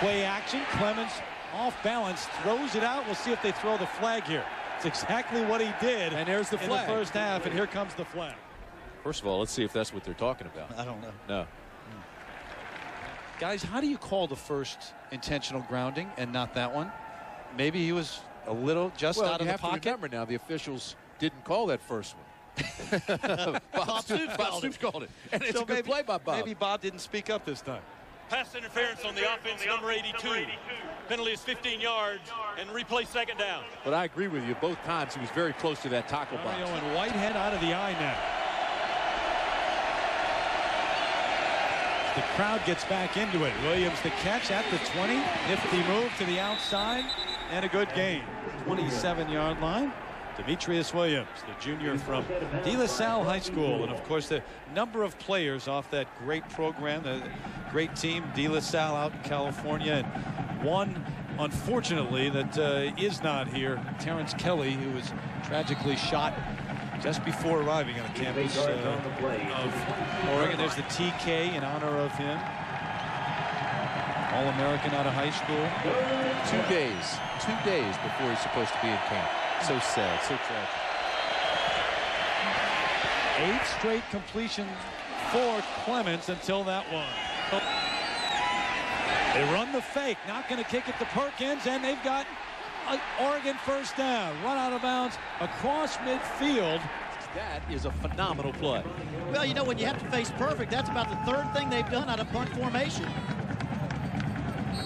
Play action. Clemens off balance, throws it out. We'll see if they throw the flag here. It's exactly what he did. And there's the flag in the first half, and here comes the flag. First of all, let's see if that's what they're talking about. I don't know. No. Guys, how do you call the first intentional grounding and not that one? Maybe he was a little just out of the pocket. Remember now, the officials didn't call that first one. Bob Stoops called it. And it's a good play by Bob. Maybe Bob didn't speak up this time. Pass interference on the offense, number 82. Penalty is 15 yards, and replay 2nd down. But I agree with you. Both times he was very close to that tackle box. Mario and Whitehead out of the eye now. The crowd gets back into it. Williams the catch at the 20. Nifty move to the outside, and a good gain. 27-yard line. Demetrius Williams, the junior from De La Salle High School. And, of course, the number of players off that great program, the great team, De La Salle out in California. And one, unfortunately, that is not here, Terrence Kelly, who was tragically shot just before arriving on the campus of Oregon. There's the TK in honor of him. All-American out of high school. 2 days before he's supposed to be in camp. So sad, so tragic. 8 straight completions for Clemens until that one. They run the fake, not going to kick it to Perkins, and they've got an Oregon first down. Run out of bounds across midfield. That is a phenomenal play. Well, you know, when you have to face perfect, that's about the third thing they've done out of punt formation.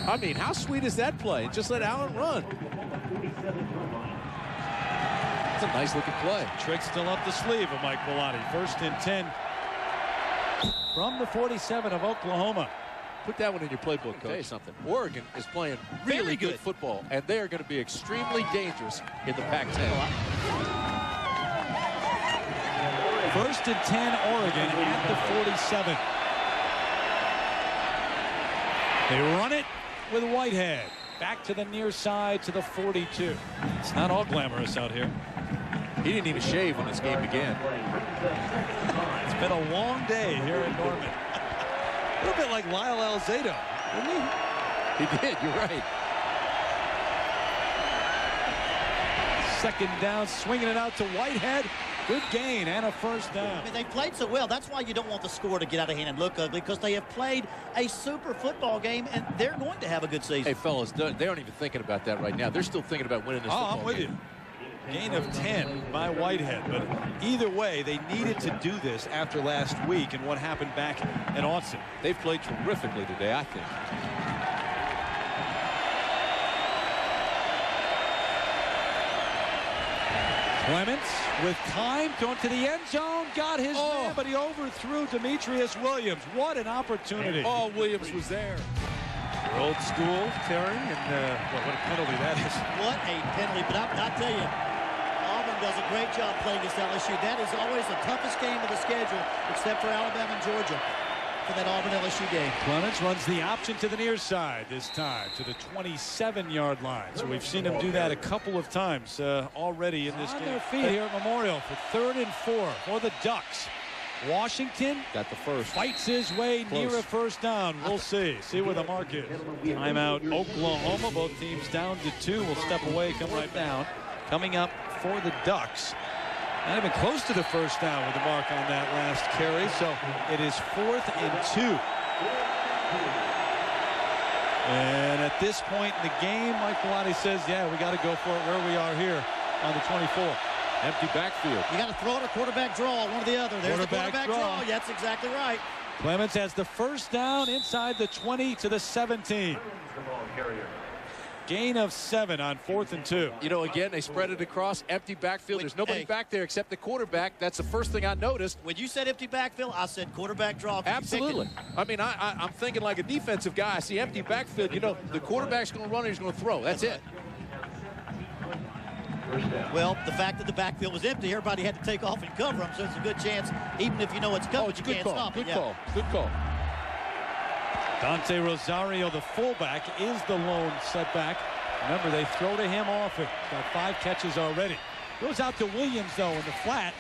I mean, how sweet is that play? Just let Allen run. It's a nice looking play. Trick still up the sleeve of Mike Bellotti. 1st and 10 from the 47 of Oklahoma. Put that one in your playbook, Coach. I'll tell you something. Oregon is playing really good football, and they are going to be extremely dangerous in the Pac-10. 1st and 10 Oregon at the 47. They run it with Whitehead. Back to the near side to the 42. It's not all glamorous out here. He didn't even shave when this game began. It's been a long day here in Norman. A little bit like Lyle Alzado, didn't he? He did, you're right. 2nd down, swinging it out to Whitehead. Good gain and a first down. I mean, they played so well. That's why you don't want the score to get out of hand and look ugly, because they have played a super football game, and they're going to have a good season. Hey, fellas, they aren't even thinking about that right now. They're still thinking about winning this football I'm with game. you. Gain of 10 by Whitehead. But either way, they needed to do this after last week and what happened back in Austin. They've played terrifically today, I think. Clemens with time, going to the end zone, got his man, but he overthrew Demetrius Williams. What an opportunity. Oh, Williams was there. Old school, Terry, and what a penalty that is. What a penalty, but I tell you, Auburn does a great job playing against LSU. That is always the toughest game of the schedule, except for Alabama and Georgia, for that Auburn-LSU game. Clemens runs the option to the near side this time, to the 27-yard line. So we've seen him do that a couple of times already in this game. On their feet here at Memorial for 3rd and 4 for the Ducks. Washington got the first. Fights his way Close. near a first down. We'll see where the mark is. Timeout Oklahoma. Both teams down to 2. Will step away, come right down. Coming up for the Ducks. Not even close to the first down with the mark on that last carry. So it is 4th and 2. And at this point in the game, Mike Bellotti says, yeah, we got to go for it where we are here on the 24. Empty backfield. You got to throw it or quarterback draw, one or the other. There's the quarterback draw. Yeah, that's exactly right. Clemens has the first down inside the 20 to the 17. Gain of 7 on 4th and 2. You know, again, they spread it across, empty backfield. There's nobody back there except the quarterback. That's the first thing I noticed. When you said empty backfield, I said quarterback draw. Absolutely. I mean, I'm thinking like a defensive guy. I see empty backfield. You know, the quarterback's going to run and he's going to throw. That's it. Well, the fact that the backfield was empty, everybody had to take off and cover them, so it's a good chance, even if you know it's coming, it's a you good can't stop it. Good call. Good call. Dante Rosario, the fullback, is the lone setback. Remember, they throw to him often. Got 5 catches already. Goes out to Williams, though, in the flat.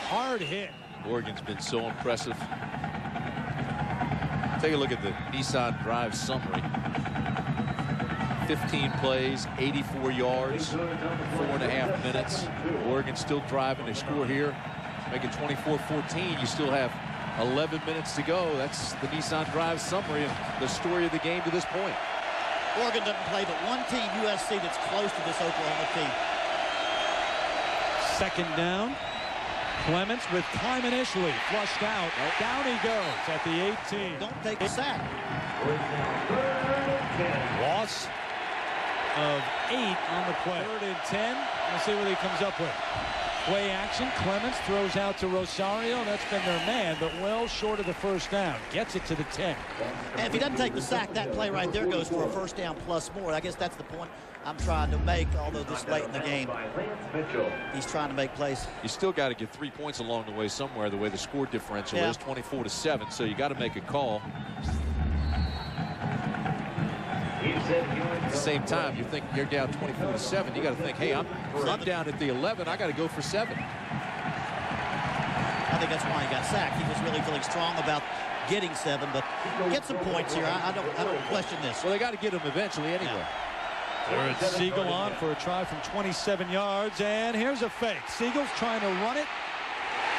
Hard hit. Oregon's been so impressive. Take a look at the Nissan Drive summary. 15 plays, 84 yards, 4.5 minutes. Oregon still driving. They score here, make it 24-14. You still have 11 minutes to go. That's the Nissan Drive summary of the story of the game to this point. Oregon doesn't play but one team, USC, that's close to this Oklahoma team. 2nd down. Clemens with time initially. Flushed out. Down he goes at the 18. Don't take a sack. Loss of 8 on the play. 3rd and 10. Let's see what he comes up with. Play action. Clemens throws out to Rosario. That's been their man, but well short of the first down. Gets it to the 10. And if he doesn't take the sack, that play right there goes for a first down plus more. I guess that's the point I'm trying to make, although this late in the game, he's trying to make plays. You still got to get 3 points along the way somewhere, the way the score differential is 24-7, so you got to make a call. At the same time, you think you're down 24-7. You got to think, hey, I'm down at the 11. I got to go for 7. I think that's why he got sacked. He was really feeling strong about getting 7, but get some points here. I don't question this. Well, they got to get him eventually anyway. Jared Siegel on for a try from 27 yards, and here's a fake. Siegel's trying to run it.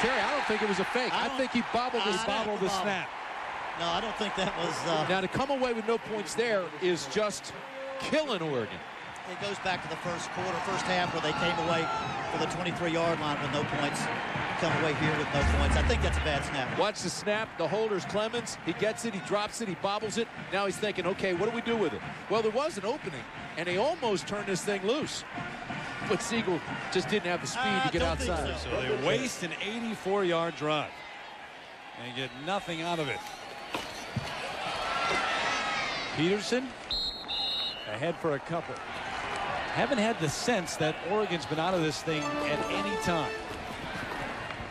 Terry, I don't think it was a fake. I think he bobbled the snap. No, I don't think that was. Now, to come away with no points there is just killing Oregon. It goes back to the first quarter, first half, where they came away for the 23-yard line with no points. Come away here with no points. I think that's a bad snap. Watch the snap. The holder's Clemens. He gets it. He drops it. He bobbles it. Now he's thinking, okay, what do we do with it? Well, there was an opening, and he almost turned this thing loose. But Siegel just didn't have the speed to get outside. So they waste an 84-yard drive and get nothing out of it. Peterson ahead for a couple. Haven't had the sense that Oregon's been out of this thing at any time.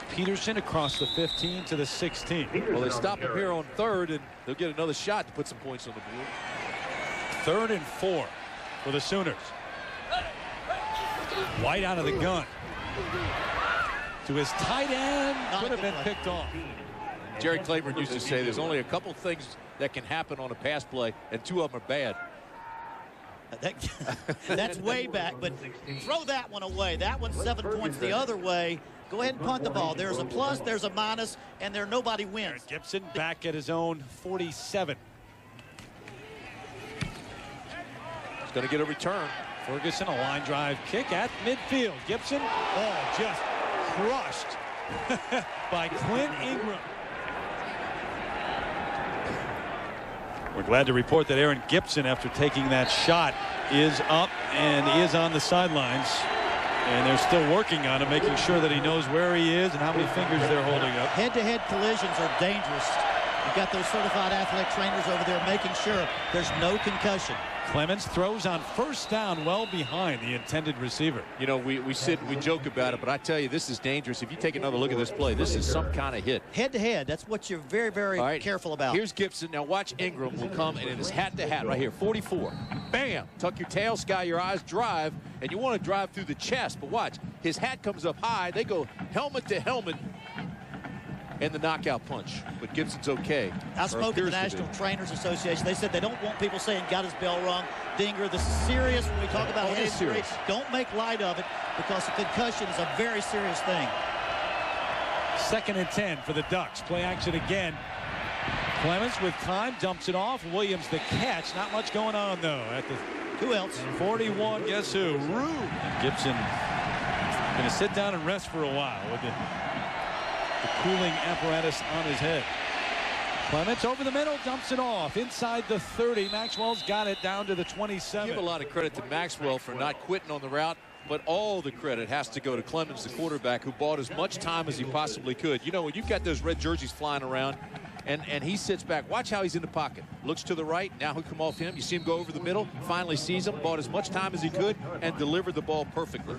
Peterson across the 15 to the 16. Well, they stop him here on third, and they'll get another shot to put some points on the board. 3rd and 4 for the Sooners. White out of the gun. To his tight end. Could have been picked off. Jared Clayburn used to say there's only a couple things that can happen on a pass play, and 2 of them are bad. That's way back, but throw that one away. That one's 7 points the other way. Go ahead and punt the ball. There's a plus, there's a minus, and there nobody wins. Gibson back at his own 47. He's going to get a return. Ferguson, a line drive kick at midfield. Gibson, just crushed by Clint Ingram. We're glad to report that Aaron Gibson, after taking that shot, is up and is on the sidelines. And they're still working on him, making sure that he knows where he is and how many fingers they're holding up. Head-to-head collisions are dangerous. You've got those certified athletic trainers over there making sure there's no concussion. Clemens throws on first down well behind the intended receiver. You know, we joke about it, but I tell you, this is dangerous. If you take another look at this play, this is some kind of hit. Head-to-head, that's what you're very, very careful about. Here's Gibson. Now watch Ingram will come, and it is hat-to-hat right here, 44. Bam! Tuck your tail, sky your eyes, drive, and you want to drive through the chest, but watch. His hat comes up high. They go helmet to helmet, and the knockout punch. But Gibson's okay. I spoke to the National Trainers Association. They said they don't want people saying got his bell rung. Dinger, this is serious when we talk about head injury. Don't make light of it, because a concussion is a very serious thing. 2nd and 10 for the Ducks. Play action again. Clemens with time dumps it off. Williams the catch. Not much going on though at the who else? 41. Guess who? Rue. Gibson going to sit down and rest for a while with the cooling apparatus on his head. Clemens over the middle, dumps it off inside the 30. Maxwell's got it down to the 27. Give a lot of credit to Maxwell for not quitting on the route, but all the credit has to go to Clemens, the quarterback, who bought as much time as he possibly could. You know, when you've got those red jerseys flying around, and he sits back, watch how he's in the pocket. Looks to the right, now he'll come off him. You see him go over the middle, finally sees him, bought as much time as he could, and delivered the ball perfectly.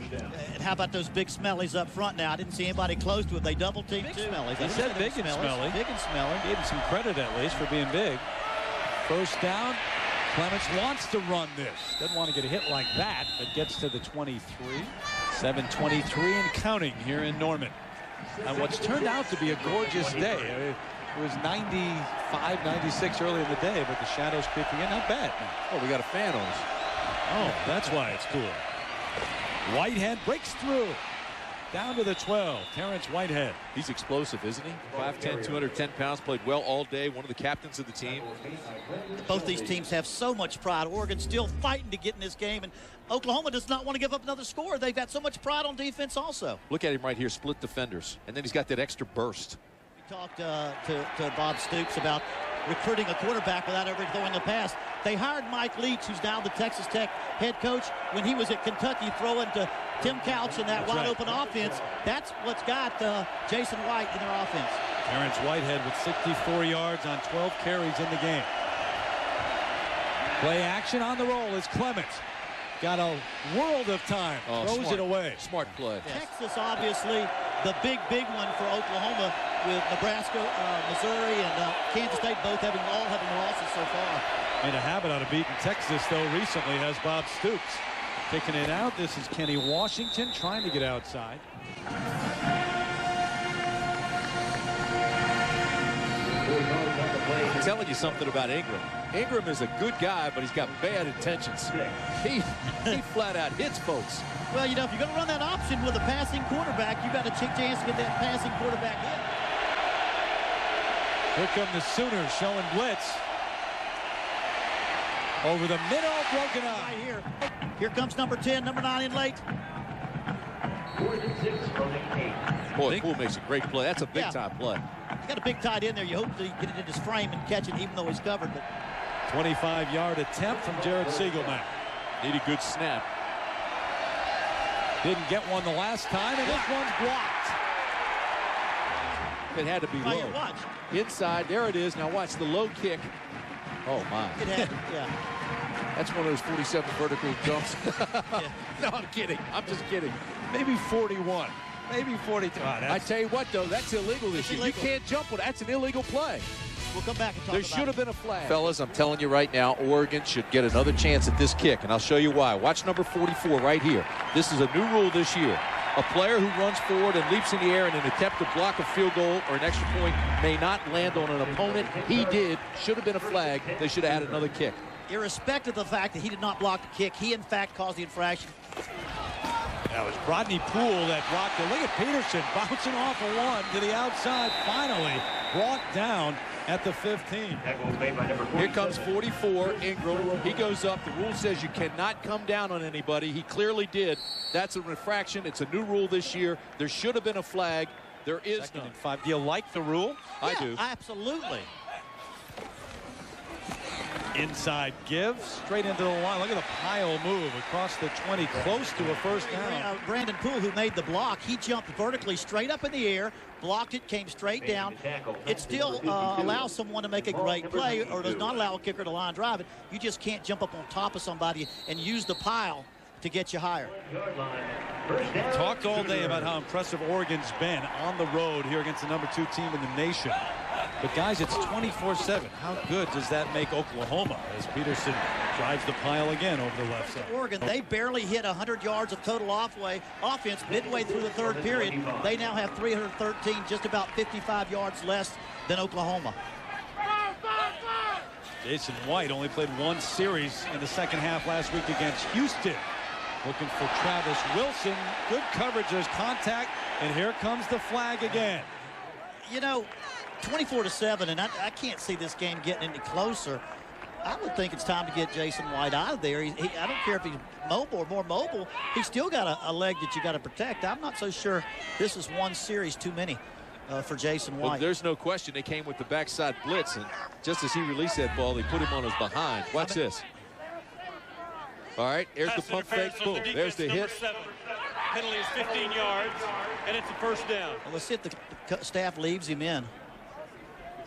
And how about those big smellies up front now? I didn't see anybody close to it. They double-teamed too. He said big and smelly. Big and smelly. Gave him some credit at least for being big. First down. Clemens wants to run this. Doesn't want to get a hit like that, but gets to the 23. 7:23 and counting here in Norman. And what's turned out to be a gorgeous day. It was 95, 96 early in the day, but the shadows creeping in. Not bad. Oh, we got a fan on us. Oh, that's why it's cool. Whitehead breaks through. Down to the 12. Terrence Whitehead. He's explosive, isn't he? 5'10", 210 pounds, played well all day, one of the captains of the team. Both these teams have so much pride. Oregon's still fighting to get in this game, and Oklahoma does not want to give up another score. They've got so much pride on defense also. Look at him right here, split defenders, and then he's got that extra burst. We talked to Bob Stoops about recruiting a quarterback without ever throwing a pass. They hired Mike Leach, who's now the Texas Tech head coach, when he was at Kentucky throwing to Tim Couch in that wide-open offense. That's what's got Jason White in their offense. Terrence Whitehead with 64 yards on 12 carries in the game. Play action on the roll is Clemens. Got a world of time. Throws it away. Smart play. Texas, obviously, the big one for Oklahoma, with Nebraska, Missouri, and Kansas State all having losses so far. Made a habit out of beating Texas, though, recently, has Bob Stoops. Kicking it out. This is Kenny Washington trying to get outside. I'm telling you something about Ingram. Ingram is a good guy, but he's got bad intentions. He flat out hits folks. Well, you know, if you're going to run that option with a passing quarterback, you got a chance to get that passing quarterback hit. Here come the Sooners showing blitz. Over the middle, broken up. Right here. Here comes number 10, number 9 in late. Boy, Poole makes a great play. That's a big-time play. He's got a big tight end there. You hope to get it in his frame and catch it even though he's covered. But 25-yard attempt from Jared Siegel now. Need a good snap. Didn't get one the last time, and this one's blocked. It had to be low. Watch. Inside, there it is. Now watch the low kick. Oh, my. It had, yeah. That's one of those 47 vertical jumps. No, I'm kidding. I'm just kidding. Maybe 41. Maybe 42. I tell you what, though, that's illegal this year. You can't jump with it. That's an illegal play. We'll come back and talk There about should have it. been a flag. Fellas, I'm telling you right now, Oregon should get another chance at this kick, and I'll show you why. Watch number 44 right here. This is a new rule this year. A player who runs forward and leaps in the air in an attempt to block a field goal or an extra point may not land on an opponent. He did. Should have been a flag. They should have had another kick. Irrespective of the fact that he did not block the kick, he in fact caused the infraction. That was Rodney Poole that blocked it. Look at Peterson bouncing off a one to the outside. Finally brought down at the 15. Here comes 44, Ingram. He goes up. The rule says you cannot come down on anybody. He clearly did. That's an infraction. It's a new rule this year. There should have been a flag. There is Second none. and 5. Do you like the rule? I do. Absolutely. Inside give straight into the line. Look at the pile move across the 20, close to a first down. Brandon Poole, who made the block, he jumped vertically straight up in the air, blocked it, came straight down. It still allows someone to make a great play, or does not allow a kicker to line drive it. You just can't jump up on top of somebody and use the pile to get you higher. Talked all day about how impressive Oregon's been on the road here against the number 2 team in the nation. But guys, it's 24-7. How good does that make Oklahoma as Peterson drives the pile again over the left side? Oregon, they barely hit 100 yards of total offense midway through the third period. They now have 313, just about 55 yards less than Oklahoma. Jason White only played one series in the second half last week against Houston. Looking for Travis Wilson. Good coverage. There's contact. And here comes the flag again. You know, 24-7, and I can't see this game getting any closer. I would think it's time to get Jason White out of there. I don't care if he's mobile or more mobile. He's still got a leg that you got to protect. I'm not so sure this is one series too many for Jason White. Well, there's no question they came with the backside blitz, and just as he released that ball, they put him on his behind. Watch this. All right, here's the pump fake. Boom. There's the hit. 7. Penalty is 15 yards, and it's a first down. Well, let's see if the staff leaves him in.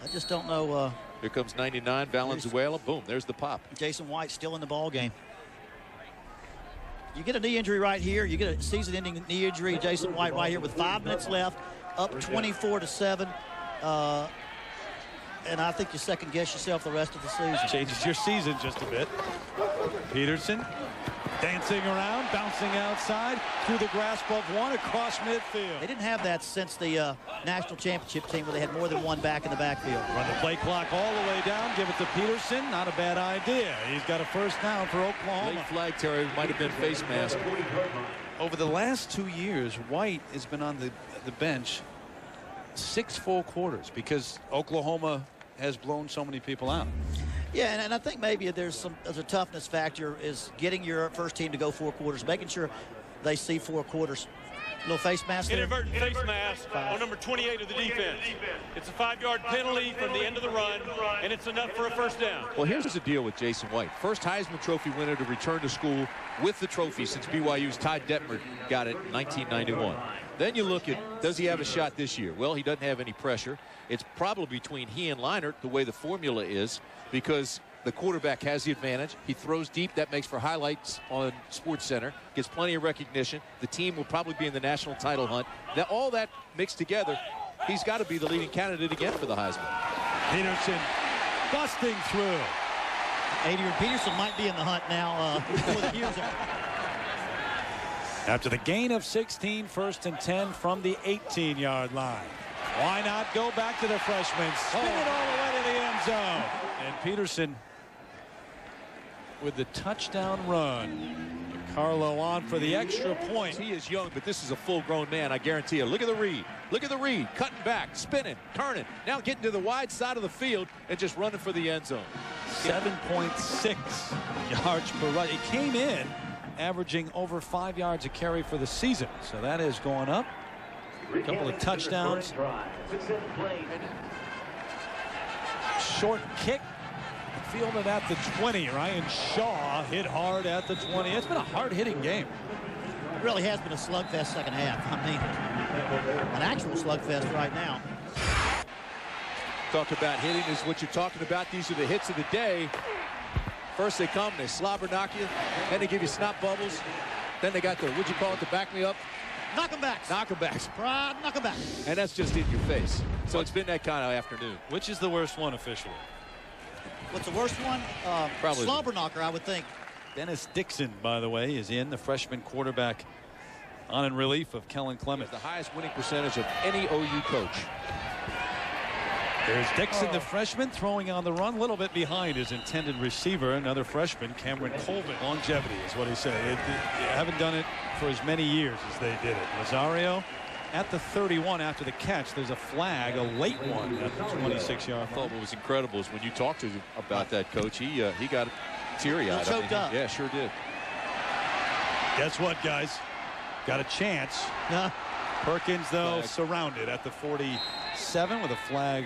I just don't know. Here comes 99, Valenzuela. Boom, there's the pop. Jason White still in the ball game. You get a knee injury right here. You get a season-ending knee injury. Jason White right here with 5 minutes left, up 24-7. And I think you second-guess yourself the rest of the season. Changes your season just a bit. Peterson dancing around, bouncing outside, through the grasp of one across midfield. They didn't have that since the national championship team where they had more than one back in the backfield. Run the play clock all the way down, give it to Peterson. Not a bad idea. He's got a first down for Oklahoma. Late flag, Terry, might have been face mask. Over the last 2 years, White has been on the bench 6 full quarters because Oklahoma has blown so many people out. Yeah, and I think maybe there's a toughness factor is getting your first team to go 4 quarters, making sure they see 4 quarters. Little face mask there. Inadvertent face mask on number 28 of the defense. It's a 5-yard penalty from the end of the run, and it's enough for a first down. Well, here's the deal with Jason White. First Heisman Trophy winner to return to school with the trophy since BYU's Ty Detmer got it in 1991. Then you look at, does he have a shot this year? Well, he doesn't have any pressure. It's probably between he and Leinart, the way the formula is, because the quarterback has the advantage. He throws deep. That makes for highlights on SportsCenter. Gets plenty of recognition. The team will probably be in the national title hunt. Now, all that mixed together, he's got to be the leading candidate again for the Heisman. Peterson busting through. Adrian Peterson might be in the hunt now. After the gain of 16, 1st and 10 from the 18-yard line. Why not go back to the freshman? Spin it all the way to the end zone. And Peterson with the touchdown run. Carlo on for the extra point. He is young, but this is a full-grown man, I guarantee you. Look at the read. Look at the read. Cutting back, spinning, turning. Now getting to the wide side of the field and just running for the end zone. 7.6 yards per rush. He came in averaging over 5 yards a carry for the season. So that has gone up. A couple of touchdowns. Short kick. Fielded at the 20. Ryan Shaw hit hard at the 20. It's been a hard-hitting game. It really has been a slugfest second half. I mean, an actual slugfest right now. Talk about hitting is what you're talking about. These are the hits of the day. First they come, they slobber knock you. Then they give you snot bubbles. Then they got the, what'd you call it, the back me up? Knock 'em back. Knock 'em back. Pride, knock 'em back. And that's just in your face. So it's been that kind of afternoon. Which is the worst one officially? What's the worst one? Probably slobber knocker, I would think. Dennis Dixon, by the way, is in, the freshman quarterback on in relief of Kellen Clemens. The highest winning percentage of any OU coach. There's Dixon, the freshman, throwing on the run, a little bit behind his intended receiver. Another freshman, Cameron Colvin. Longevity is what he said. They haven't done it for as many years as they did it. Rosario at the 31 after the catch. There's a flag, a late one at the 26-yard line. I thought what was incredible is when you talked to him about that, Coach, he got teary-eyed. Choked up. Yeah, sure did. Guess what, guys? Got a chance. Perkins, though, surrounded at the 47 with a flag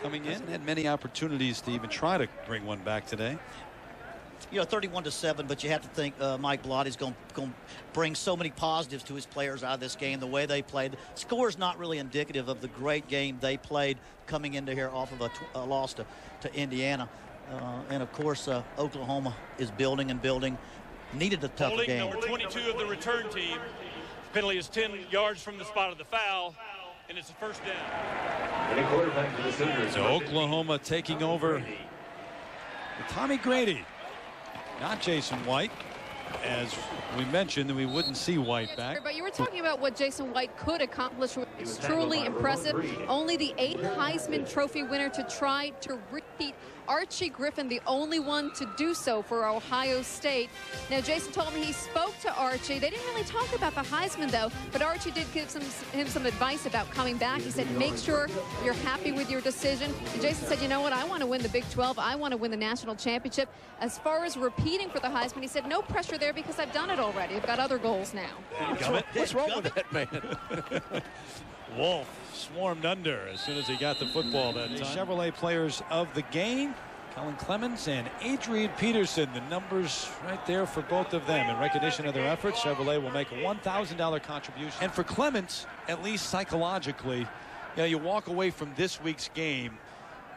coming in. Had many opportunities to even try to bring one back today. You know, 31-7, but you have to think Mike Bellotti's going to bring so many positives to his players out of this game, the way they played. The score is not really indicative of the great game they played coming into here off of a loss to Indiana. And, of course, Oklahoma is building and building. Needed a tough game. Number 22 of the return team. The penalty is 10 yards from the spot of the foul, and it's a first down. So Oklahoma taking over with Tommy Grady. Not Jason White. As we mentioned, we wouldn't see White back. But you were talking about what Jason White could accomplish. It's truly impressive. Only the 8th Heisman Trophy winner to try to repeat. Archie Griffin, the only one to do so for Ohio State. Now, Jason told me he spoke to Archie. They didn't really talk about the Heisman, though, but Archie did give him some advice about coming back. He said, make sure you're happy with your decision. And Jason said, you know what, I want to win the Big 12. I want to win the national championship. As far as repeating for the Heisman, he said, no pressure there because I've done it already. I've got other goals now. What's wrong with that man? Wolf swarmed under as soon as he got the football that time. Chevrolet players of the game, Kellen Clemens and Adrian Peterson. The numbers right there for both of them. In recognition of their efforts, Chevrolet will make a $1,000 contribution. And for Clemens, at least psychologically, you know, you walk away from this week's game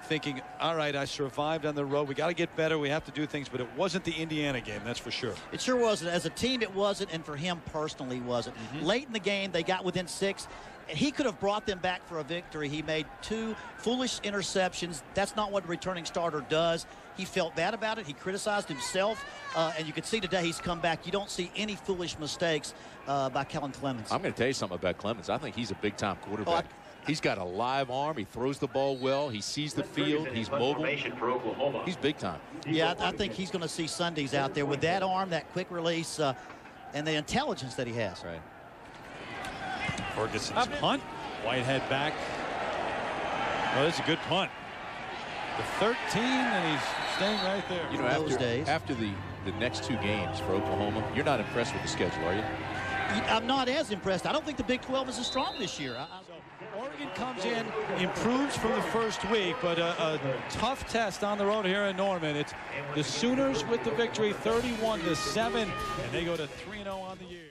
thinking, all right, I survived on the road. We got to get better. We have to do things, but it wasn't the Indiana game, that's for sure. It sure wasn't. As a team, it wasn't, and for him personally, wasn't. Late in the game, they got within 6. He could have brought them back for a victory. He made 2 foolish interceptions. That's not what a returning starter does. He felt bad about it. He criticized himself, and you can see today he's come back. You don't see any foolish mistakes by Kellen Clemens. I'm going to tell you something about Clemens. I think he's a big-time quarterback. He's got a live arm. He throws the ball well. He sees the field. He's mobile. He's big time. Yeah, I think he's going to see Sundays out there with that arm, that quick release, and the intelligence that he has. Right. Ferguson's punt. Whitehead back. Oh, that's a good punt. The 13, and he's staying right there. You know, after the next 2 games for Oklahoma, you're not impressed with the schedule, are you? I'm not as impressed. I don't think the Big 12 is as strong this year. Oregon comes in, improves from the first week, but a tough test on the road here in Norman. It's the Sooners with the victory, 31-7, and they go to 3-0 on the year.